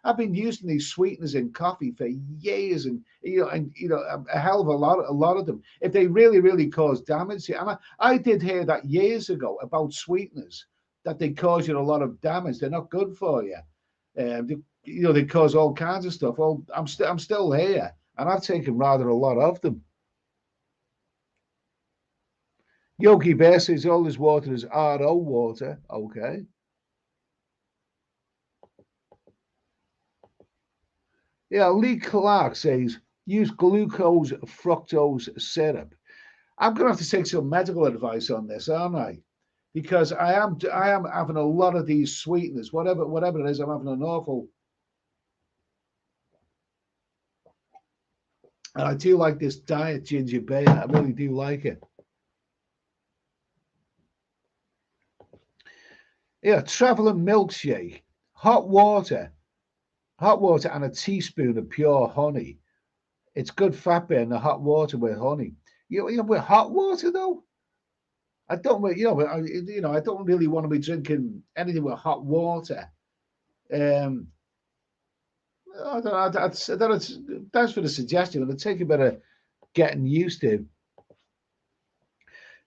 I've been using these sweeteners in coffee for years, and a hell of a lot of them. If they really cause damage, and I did hear that years ago about sweeteners that they cause you a lot of damage. They're not good for you. They cause all kinds of stuff. Well, I'm still here, and I've taken rather a lot of them. Yogi Bear says all this water is RO water. Okay. Yeah, Lee Clark says use glucose fructose syrup. I'm going to have to take some medical advice on this, aren't I? Because I am having a lot of these sweeteners, whatever it is. I'm having an awful. And I do like this diet ginger beer. I really do like it. Yeah, traveling milkshake, hot water and a teaspoon of pure honey. It's good fat burn, the hot water with honey. With hot water though, I don't, I don't really want to be drinking anything with hot water. I don't know, thanks for the suggestion. It'll take a bit of getting used to.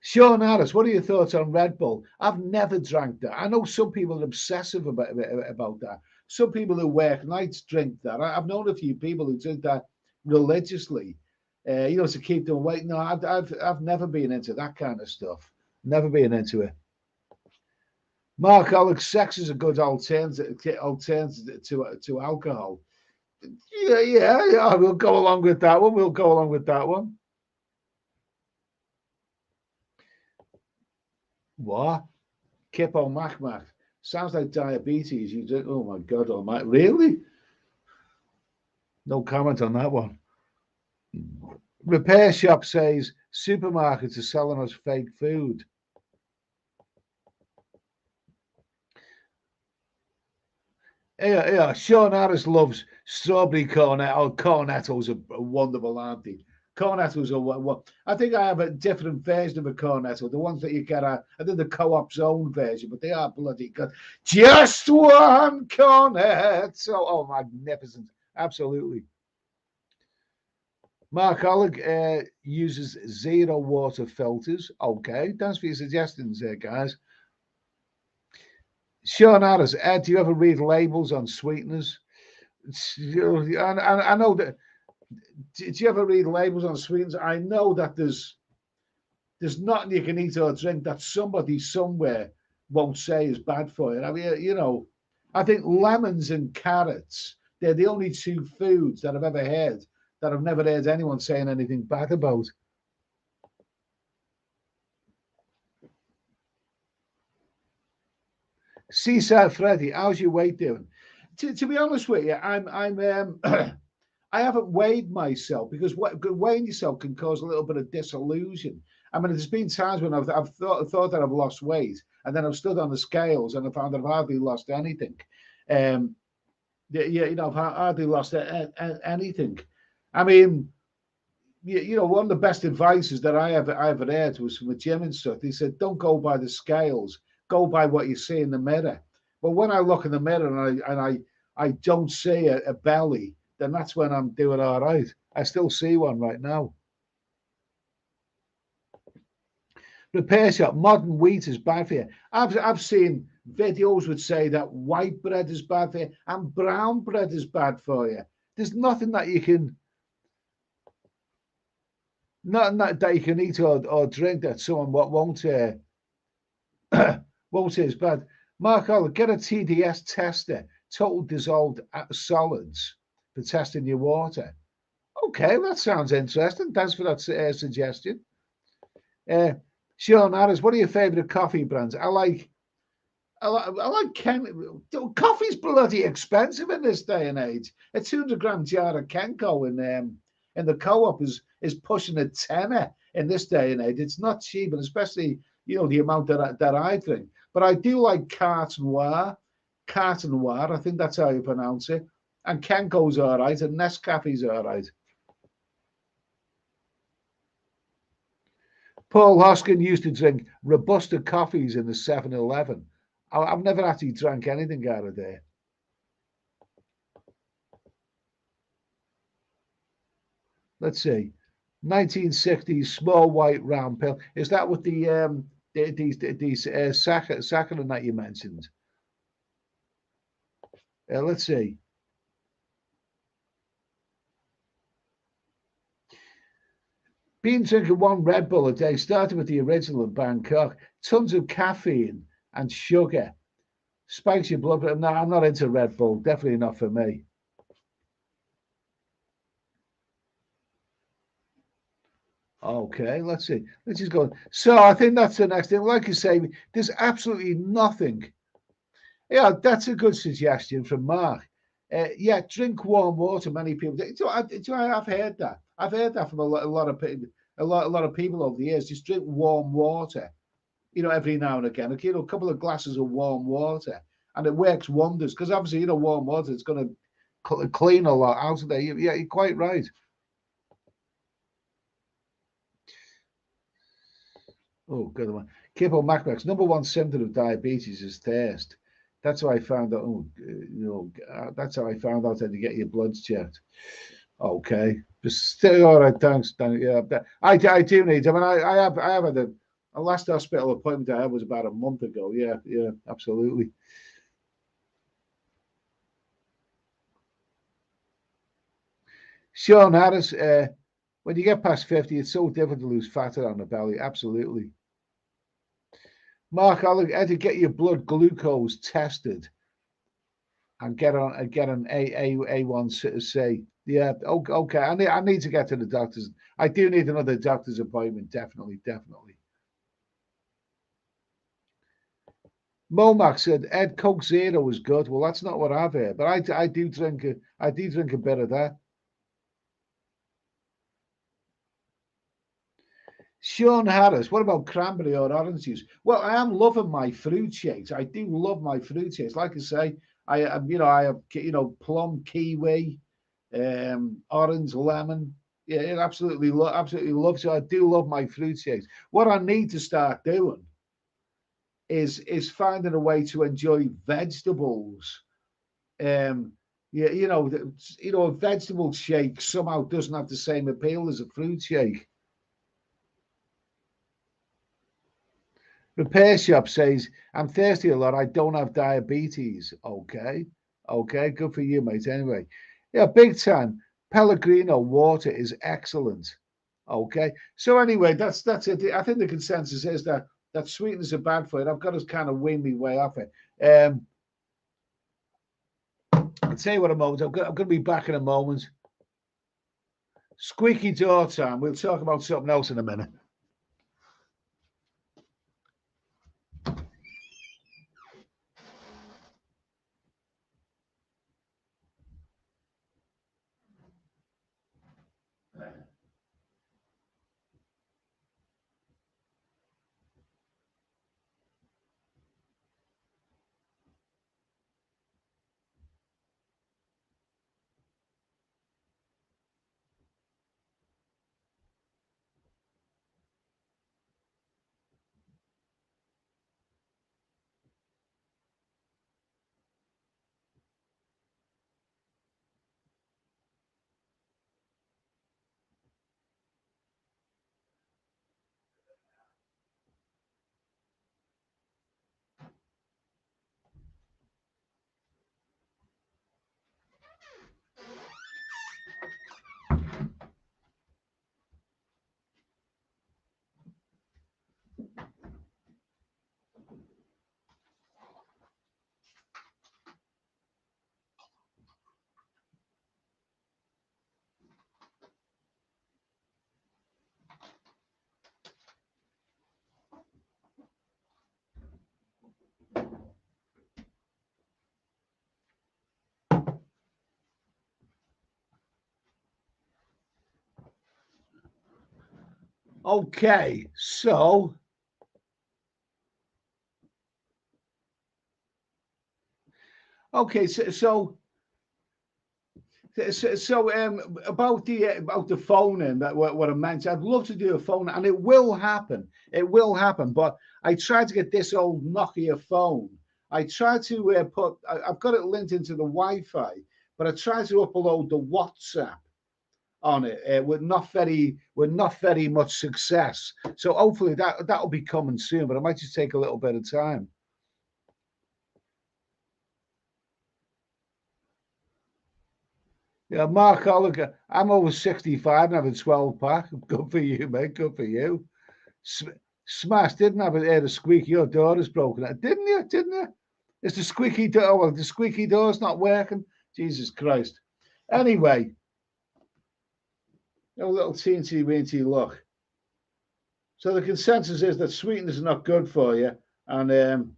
Sean Harris, what are your thoughts on Red Bull? I've never drank that. I know some people are obsessive about that. Some people who work nights drink that. I've known a few people who drink that religiously, to keep them awake. No, I've never been into that kind of stuff. Never been into it. Mark Alex, sex is a good alternative to alcohol. Yeah. We'll go along with that one. What? Kippo Macmac. Sounds like diabetes. You do. Oh my God Almighty! Really? No comment on that one. Repair shop says supermarkets are selling us fake food. Yeah. Sean Harris loves strawberry cornetto. Cornettos are wonderful, aren't they? Cornettos are what? I think I have a different version of a cornetto. The ones that you get I think the co-op's own version, but they are bloody good. Just one cornetto. Oh, magnificent. Absolutely. Mark Oleg uses zero water filters. Okay, thanks for your suggestions there, guys. Sean Harris, do you ever read labels on sweeteners? I know that. Do you ever read labels on sweeteners? I know that there's nothing you can eat or drink that somebody somewhere won't say is bad for you. I mean, I think lemons and carrots, they're the only two foods that I've ever heard that I've never heard anyone saying anything bad about. Seaside Freddy, how's your weight doing? To be honest with you, I'm I haven't weighed myself because weighing yourself can cause a little bit of disillusion. I mean, there's been times when I've thought that I've lost weight, and then I've stood on the scales and I found that I've hardly lost anything. I've hardly lost anything. I mean, one of the best advices that I ever heard was from a gym instructor. He said, "Don't go by the scales, go by what you see in the mirror." But when I look in the mirror and I don't see a belly then that's when I'm doing all right. I still see one right now. Repair shop, modern wheat is bad for you. I've seen videos would say that white bread is bad for you and brown bread is bad for you. There's nothing that you can, nothing that you can eat or drink that someone won't say is bad. Mark Oliver, get a TDS tester, total dissolved solids, for testing your water. Okay, that sounds interesting. Thanks for that suggestion. Sean Harris, what are your favourite coffee brands? I like Ken. Coffee's bloody expensive in this day and age. A 200-gram jar of Kenco in the co-op is pushing a tenner in this day and age. It's not cheap, and especially the amount that I drink. But I do like Carte Noire. Carte Noire, I think that's how you pronounce it. And Kenco's all right, and Nescafe's all right. Paul Hoskin used to drink Robusta coffees in the 7-Eleven. I've never actually drank anything out of there. Let's see. 1960s small white round pill. Is that what these saccharin that you mentioned? Let's see. Been drinking one Red Bull a day. Started with the original in Bangkok. Tons of caffeine and sugar. Spikes your blood. No, I'm not into Red Bull. Definitely not for me. Okay, let's see. Let's just go. So I think that's the next thing. Like you say, there's absolutely nothing. Yeah, that's a good suggestion from Mark. Yeah, drink warm water. Many people. I've heard that. I've heard that from a lot of people. A lot of people over the years. Just drink warm water. Every now and again. A couple of glasses of warm water, and it works wonders. Because obviously, warm water is going to clean a lot out of there. Yeah, you're quite right. Oh, good one. Kippo Macmax, number one symptom of diabetes is thirst. That's how I found out. That's how I found out how to get your bloods checked. Okay, just still all right. Thanks. Yeah, I do need. I mean, I have had a last hospital appointment I had was about a month ago. Yeah, absolutely. Sean Harris, when you get past 50, it's so difficult to lose fat on the belly. Absolutely. Mark, I had to get your blood glucose tested and get on A1C. Yeah, okay. I need to get to the doctors. I do need another doctor's appointment. Definitely. Momac said Ed Coke Zero was good. Well, that's not what I've heard, but I do drink a bit of that. Sean Harris, what about cranberry or orange juice? Well, I am loving my fruit shakes. I do love my fruit shakes. Like I say, I have plum, kiwi, orange, lemon. Yeah, absolutely love. So I do love my fruit shakes. What I need to start doing is finding a way to enjoy vegetables. Yeah, a vegetable shake somehow doesn't have the same appeal as a fruit shake. Repair shop says, I'm thirsty a lot. I don't have diabetes. Okay. Good for you, mate. Anyway, yeah, big time. Pellegrino water is excellent. Okay. So anyway, that's it. I think the consensus is that sweeteners are bad for it. I've got to kind of wean my way off it. I'll tell you what, a moment. I'm going to be back in a moment. Squeaky door time. We'll talk about something else in a minute. Okay, so okay, about the phone in that what I mentioned, I'd love to do a phone, and it will happen. It will happen. But I tried to get this old Nokia phone. I tried to I've got it linked into the Wi-Fi, but I tried to upload the WhatsApp on it with not very much success. So hopefully that'll be coming soon. But it might just take a little bit of time. Yeah, Mark Oliver, I'm over 65 and having 12 pack. Good for you, mate. Good for you. Smash didn't have it there. The squeaky. Your daughter's broken it, didn't you? Didn't you? Is the squeaky door? Oh, well, the squeaky door's not working. Jesus Christ. Anyway, a little teensy weensy look. So the consensus is that sweeteners are not good for you, and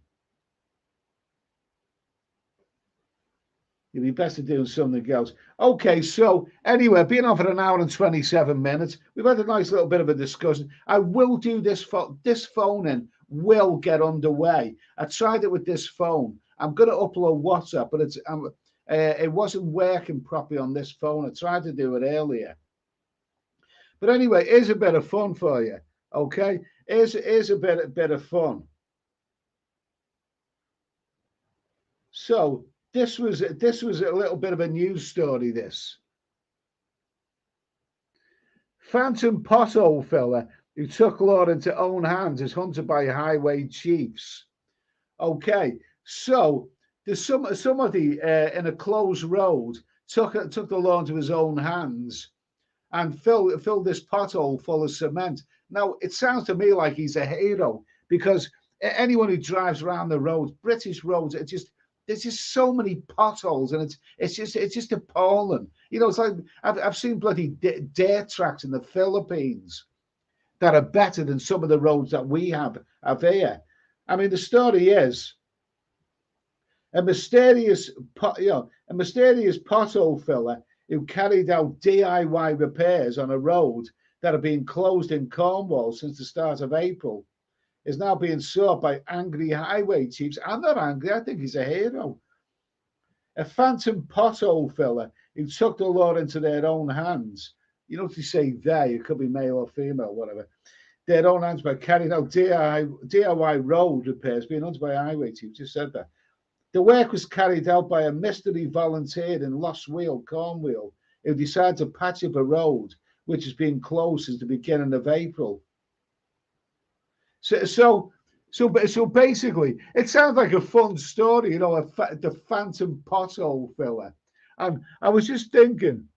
you'd be better doing something else. Okay, so anyway, being on for an hour and 27 minutes, we've had a nice little bit of a discussion. I will do this phone in will get underway. I tried it with this phone. I'm going to upload WhatsApp, but it wasn't working properly on this phone. I tried to do it earlier. But anyway, here's a bit of fun for you. Okay, here's a bit of fun. So this was a little bit of a news story. This phantom pothole fella who took law into own hands is hunted by highway chiefs. Okay, so there's somebody in a closed road took the law into his own hands and filled this pothole full of cement. Now it sounds to me like he's a hero because anyone who drives around the roads, British roads, there's just so many potholes, and it's just appalling. You know, it's like I've seen bloody dirt tracks in the Philippines that are better than some of the roads that we have here. I mean, the story is a mysterious pothole filler who carried out DIY repairs on a road that had been closed in Cornwall since the start of April is now being sought by angry highway chiefs. I'm not angry. I think he's a hero. A phantom pothole filler who took the law into their own hands. You know what you say there? It could be male or female, whatever. Their own hands by carrying out DIY road repairs being hunted by a highway chief. Just said that. The work was carried out by a mystery volunteer in Lost Wheel, Cornwall, who decided to patch up a road which has been closed since the beginning of April. So basically, it sounds like a fun story, you know, the phantom pothole filler. And I was just thinking,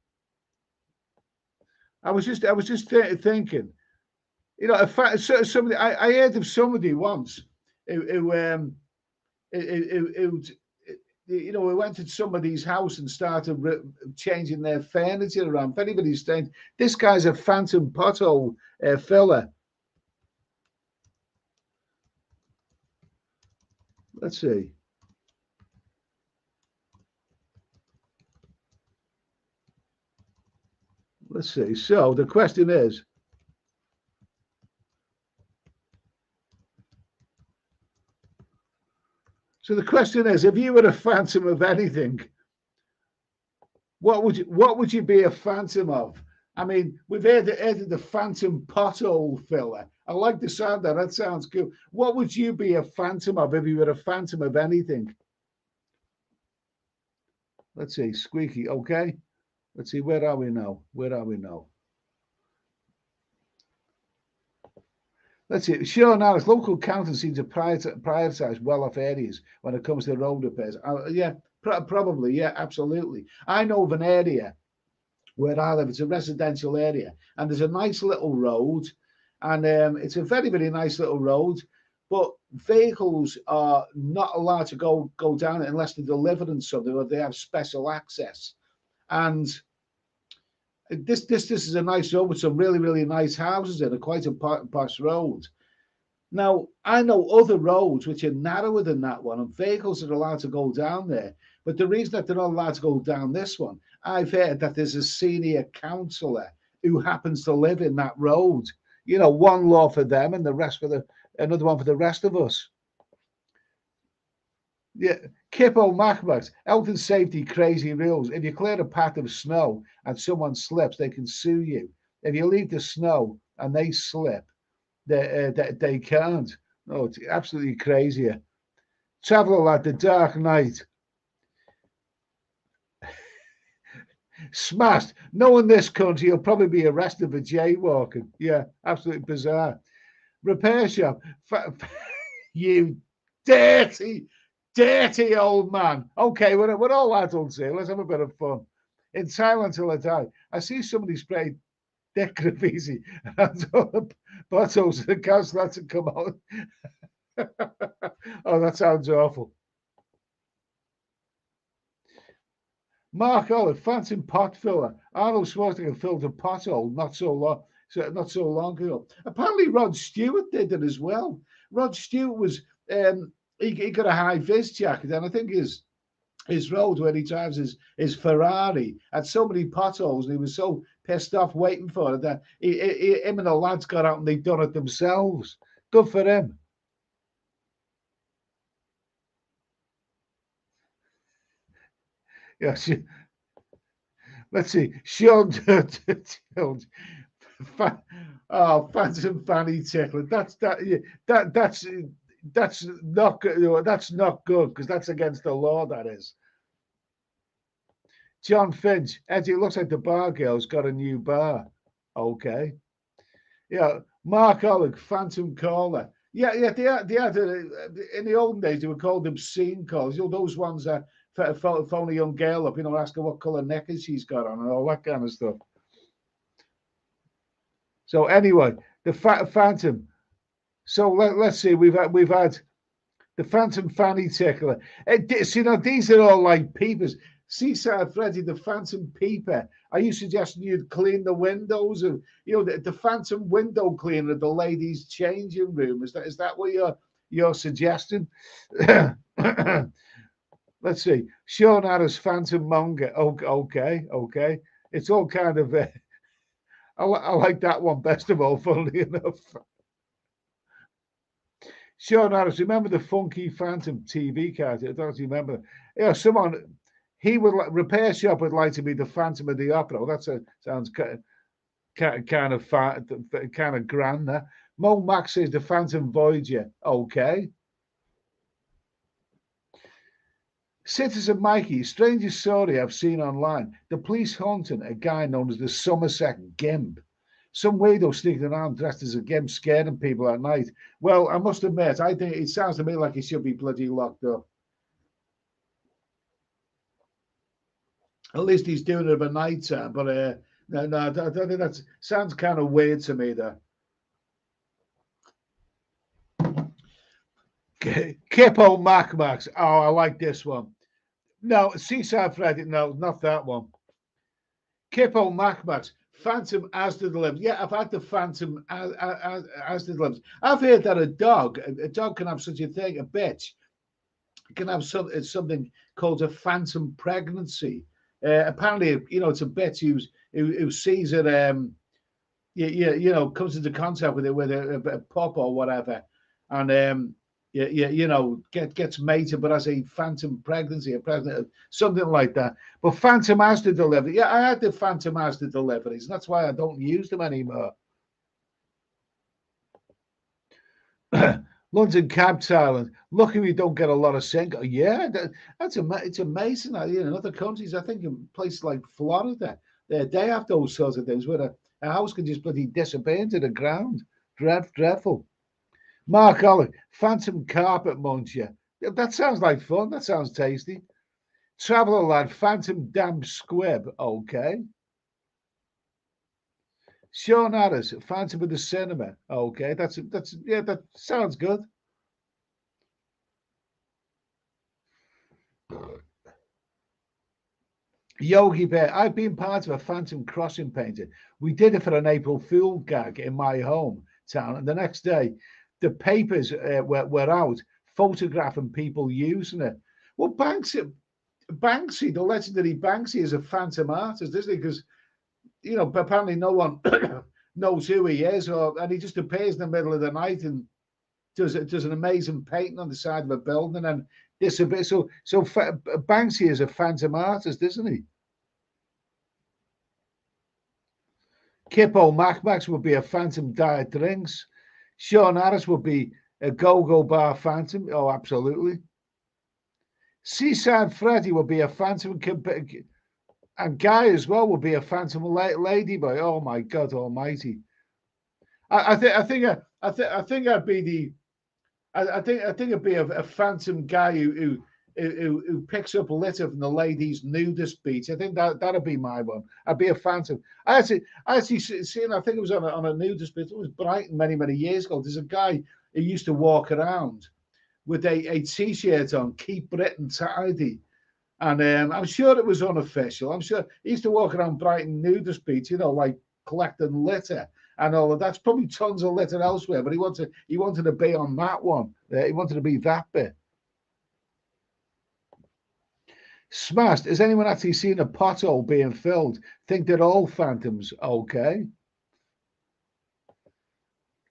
thinking, you know, somebody I heard of somebody once who you know, we went to somebody's house and started changing their furniture around. If anybody's saying this guy's a phantom pothole filler, let's see. Let's see. So the question is. So the question is, if you were a phantom of anything, what would you be a phantom of? I mean, we've heard the phantom pothole filler. I like the sound of that. That sounds cool. What would you be a phantom of if you were a phantom of anything? Let's see, squeaky. Okay. Let's see. Where are we now? Where are we now? Let's see. Sure, now as local councils seem to prioritise well-off areas when it comes to road repairs. Yeah, probably. Yeah, absolutely. I know of an area where I live. It's a residential area, and there's a nice little road, and it's a very, very nice little road. But vehicles are not allowed to go down it unless they're delivering something or they have special access. And this is a nice road with some really, really nice houses in it, quite a posh road. Now, I know other roads which are narrower than that one, and vehicles are allowed to go down there. But the reason that they're not allowed to go down this one, I've heard that there's a senior councillor who happens to live in that road. You know, one law for them and the rest for another one for the rest of us. Yeah, Kippo Macmax, health and safety crazy rules. If you clear a path of snow and someone slips, they can sue you. If you leave the snow and they slip, they can't. No, it's absolutely crazy. Travel at the dark night. Smashed. Knowing this country, you'll probably be arrested for jaywalking. Yeah, absolutely bizarre. Repair shop. You dirty, dirty old man. Okay, we're all adults here. Let's have a bit of fun. In Thailand till I die, I see somebody spray dick graffiti and all the bottles of the council had to come out. Oh, that sounds awful. Mark Olive, Phantom pot filler. Arnold Schwarzenegger filled a pothole not so long ago. Apparently, Rod Stewart did it as well. Rod Stewart was he got a high vis jacket, and I think his road when he drives his Ferrari had so many potholes, and he was so pissed off waiting for it that him and the lads got out and they done it themselves. Good for him. Yes. Let's see. Sean Jones. Oh, Phantom Fanny Tickler. That's not good. That's not good because that's against the law. That is. John Finch. Eddie, it looks like the bar girl's got a new bar. Okay. Yeah. Mark Oleg, Phantom Caller. Yeah. They had in the olden days they were called obscene calls. You know those ones that phone a young girl up, ask her what colour knickers she's got on and all that kind of stuff. So anyway, the Phantom. So let's see. We've had the Phantom Fanny Tickler. These are all like peepers. Seaside Freddy, the Phantom Peeper. Are you suggesting you'd clean the windows of the Phantom window cleaner of the ladies' changing room? Is that what you're suggesting? Let's see. Sean Harris, Phantom Monger. Okay. It's all kind of. I like that one best of all, funnily enough. Sean Harris, remember the Funky Phantom TV card? I don't know if you remember. He would repair shop would like to be the Phantom of the Opera. Sounds kind of grand. There. Mo Max says the Phantom Voyager. Okay. Citizen Mikey, strangest story I've seen online. The police haunting a guy known as the Somerset Gimp. Some weirdo sneaking around dressed as a gimp, scaring people at night. Well, I must admit, I think it sounds to me like he should be bloody locked up. At least he's doing it of a night time, but no, I think that sounds kind of weird to me, though. Kippo Max. Oh, I like this one. No, Seaside Freddy. No, not that one. Kippo Max. Phantom as the delivered. Yeah, I've had the Phantom as the delivered. I've heard that a dog can have such a thing, a bitch, can have something called a phantom pregnancy. Apparently, it's a bitch who sees it, comes into contact with it with a pup or whatever, and gets mated, but has a phantom pregnancy, something like that. But Phantom has the delivery. Yeah, I had the Phantom has the deliveries, and that's why I don't use them anymore. London Cab Thailand. Lucky we don't get a lot of sink. Yeah, it's amazing. In other countries, I think in places like Florida, they have those sorts of things where a house can just bloody disappear into the ground. Dreadful. Mark Olive, Phantom Carpet Muncher. That sounds like fun. That sounds tasty. Traveller Lad, Phantom Damp Squib. Okay. Sean Harris, Phantom of the Cinema. Okay, that sounds good. Yogi Bear, I've been part of a Phantom Crossing painting. We did it for an April Fool gag in my hometown, and the next day, the papers were out photographing people using it. Well, Banksy, the legendary Banksy, is a Phantom artist, isn't he? Because apparently no one knows who he is, and he just appears in the middle of the night and does an amazing painting on the side of a building and disappears. So Banksy is a phantom artist, isn't he? Kippo Macmax would be a phantom diet drinks. Sean Harris would be a go-go bar phantom. Oh, absolutely. Seaside Freddy would be a phantom, and Guy as well would be a phantom ladyboy. Oh my God Almighty! I think I'd be the. I think it'd be a phantom guy who picks up litter from the ladies' nudist beach. I think that'd be my one. I'd be a phantom. I actually seen. I think it was on a nudist beach. It was Brighton many years ago. There's a guy who used to walk around with a t-shirt on, "Keep Britain Tidy," and I'm sure it was unofficial. I'm sure he used to walk around Brighton nudist beach, like collecting litter and all of that's probably tons of litter elsewhere, but he wanted to be on that one. He wanted to be that bit. Smashed. Has anyone actually seen a pothole being filled? Think they're all phantoms. Okay.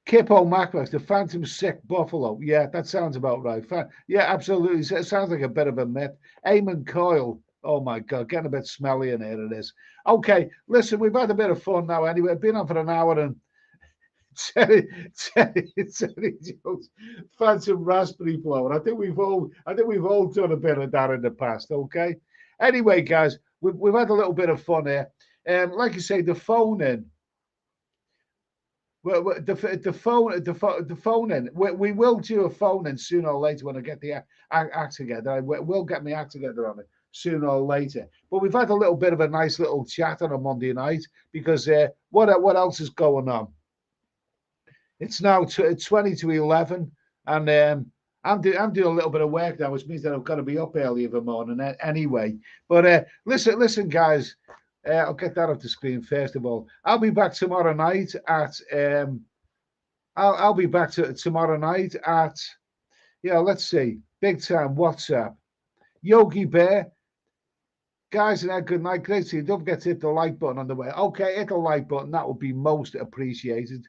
Kippo Macmax, the phantom sick buffalo. Yeah, that sounds about right. Yeah, absolutely. It sounds like a bit of a myth. Eamon Coyle. Oh my God, getting a bit smelly in here. It is. Okay, listen, we've had a bit of fun now. Anyway, I've been on for an hour and Terry Jones, phantom raspberry blower. I think we've all done a bit of that in the past. Okay. Anyway, guys, we've had a little bit of fun here. Like you say, the phone in. Well, the phone in. We will do a phone in sooner or later when I get the act together. I will get my act together on it sooner or later. But we've had a little bit of a nice little chat on a Monday night because what else is going on? It's now 20 to 11, and I'm doing a little bit of work now, which means that I've got to be up early in the morning anyway. But listen, guys. I'll get that off the screen first of all. I'll be back tomorrow night at I'll be back tomorrow night at let's see, big time WhatsApp. Yogi Bear. Guys, and good night. Great to see you. Don't forget to hit the like button on the way. Okay, hit the like button. That would be most appreciated.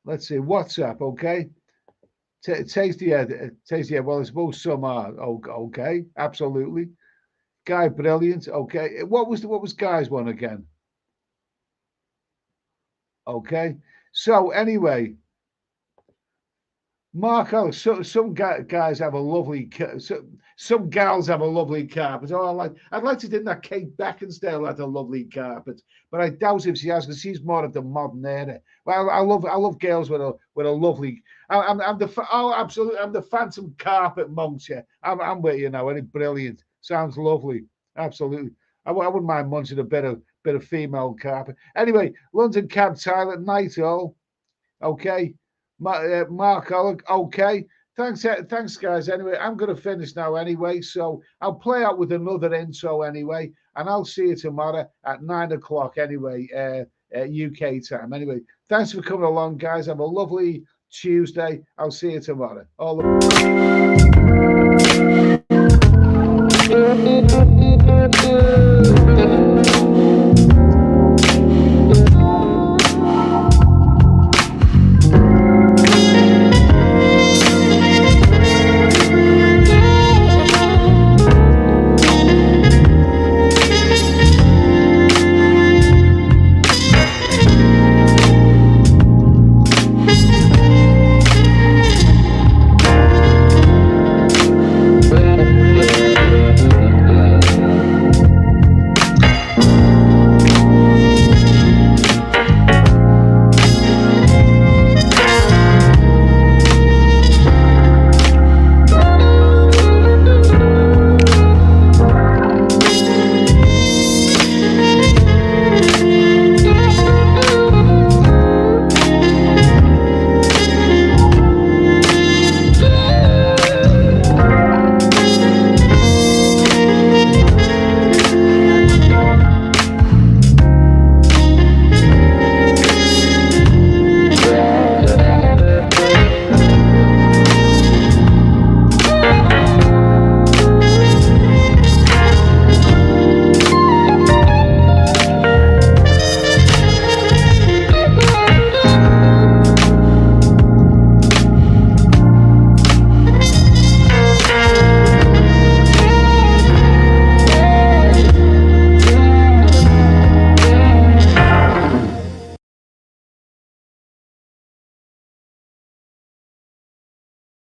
Let's see, WhatsApp, okay. Tasty, well, I suppose some are. Okay, absolutely. Guy, brilliant. Okay, what was Guy's one again? Okay, so anyway, Mark, some guys have a lovely, some gals have a lovely carpet. Oh, I'd like to think that Kate Beckinsale had a lovely carpet, but I doubt if she has because she's more of the modern era. Well, I love girls with a lovely. I'm the phantom carpet muncher. I'm with you now. It's brilliant. Sounds lovely. Absolutely. I wouldn't mind munching a bit of female carpet. Anyway, London Cab Tyler, night all. Okay. Mark Ollick, okay. Thanks, guys. Anyway, I'm going to finish now anyway, so I'll play out with another intro anyway, and I'll see you tomorrow at 9 o'clock anyway, UK time. Anyway, thanks for coming along, guys. Have a lovely Tuesday. I'll see you tomorrow. All the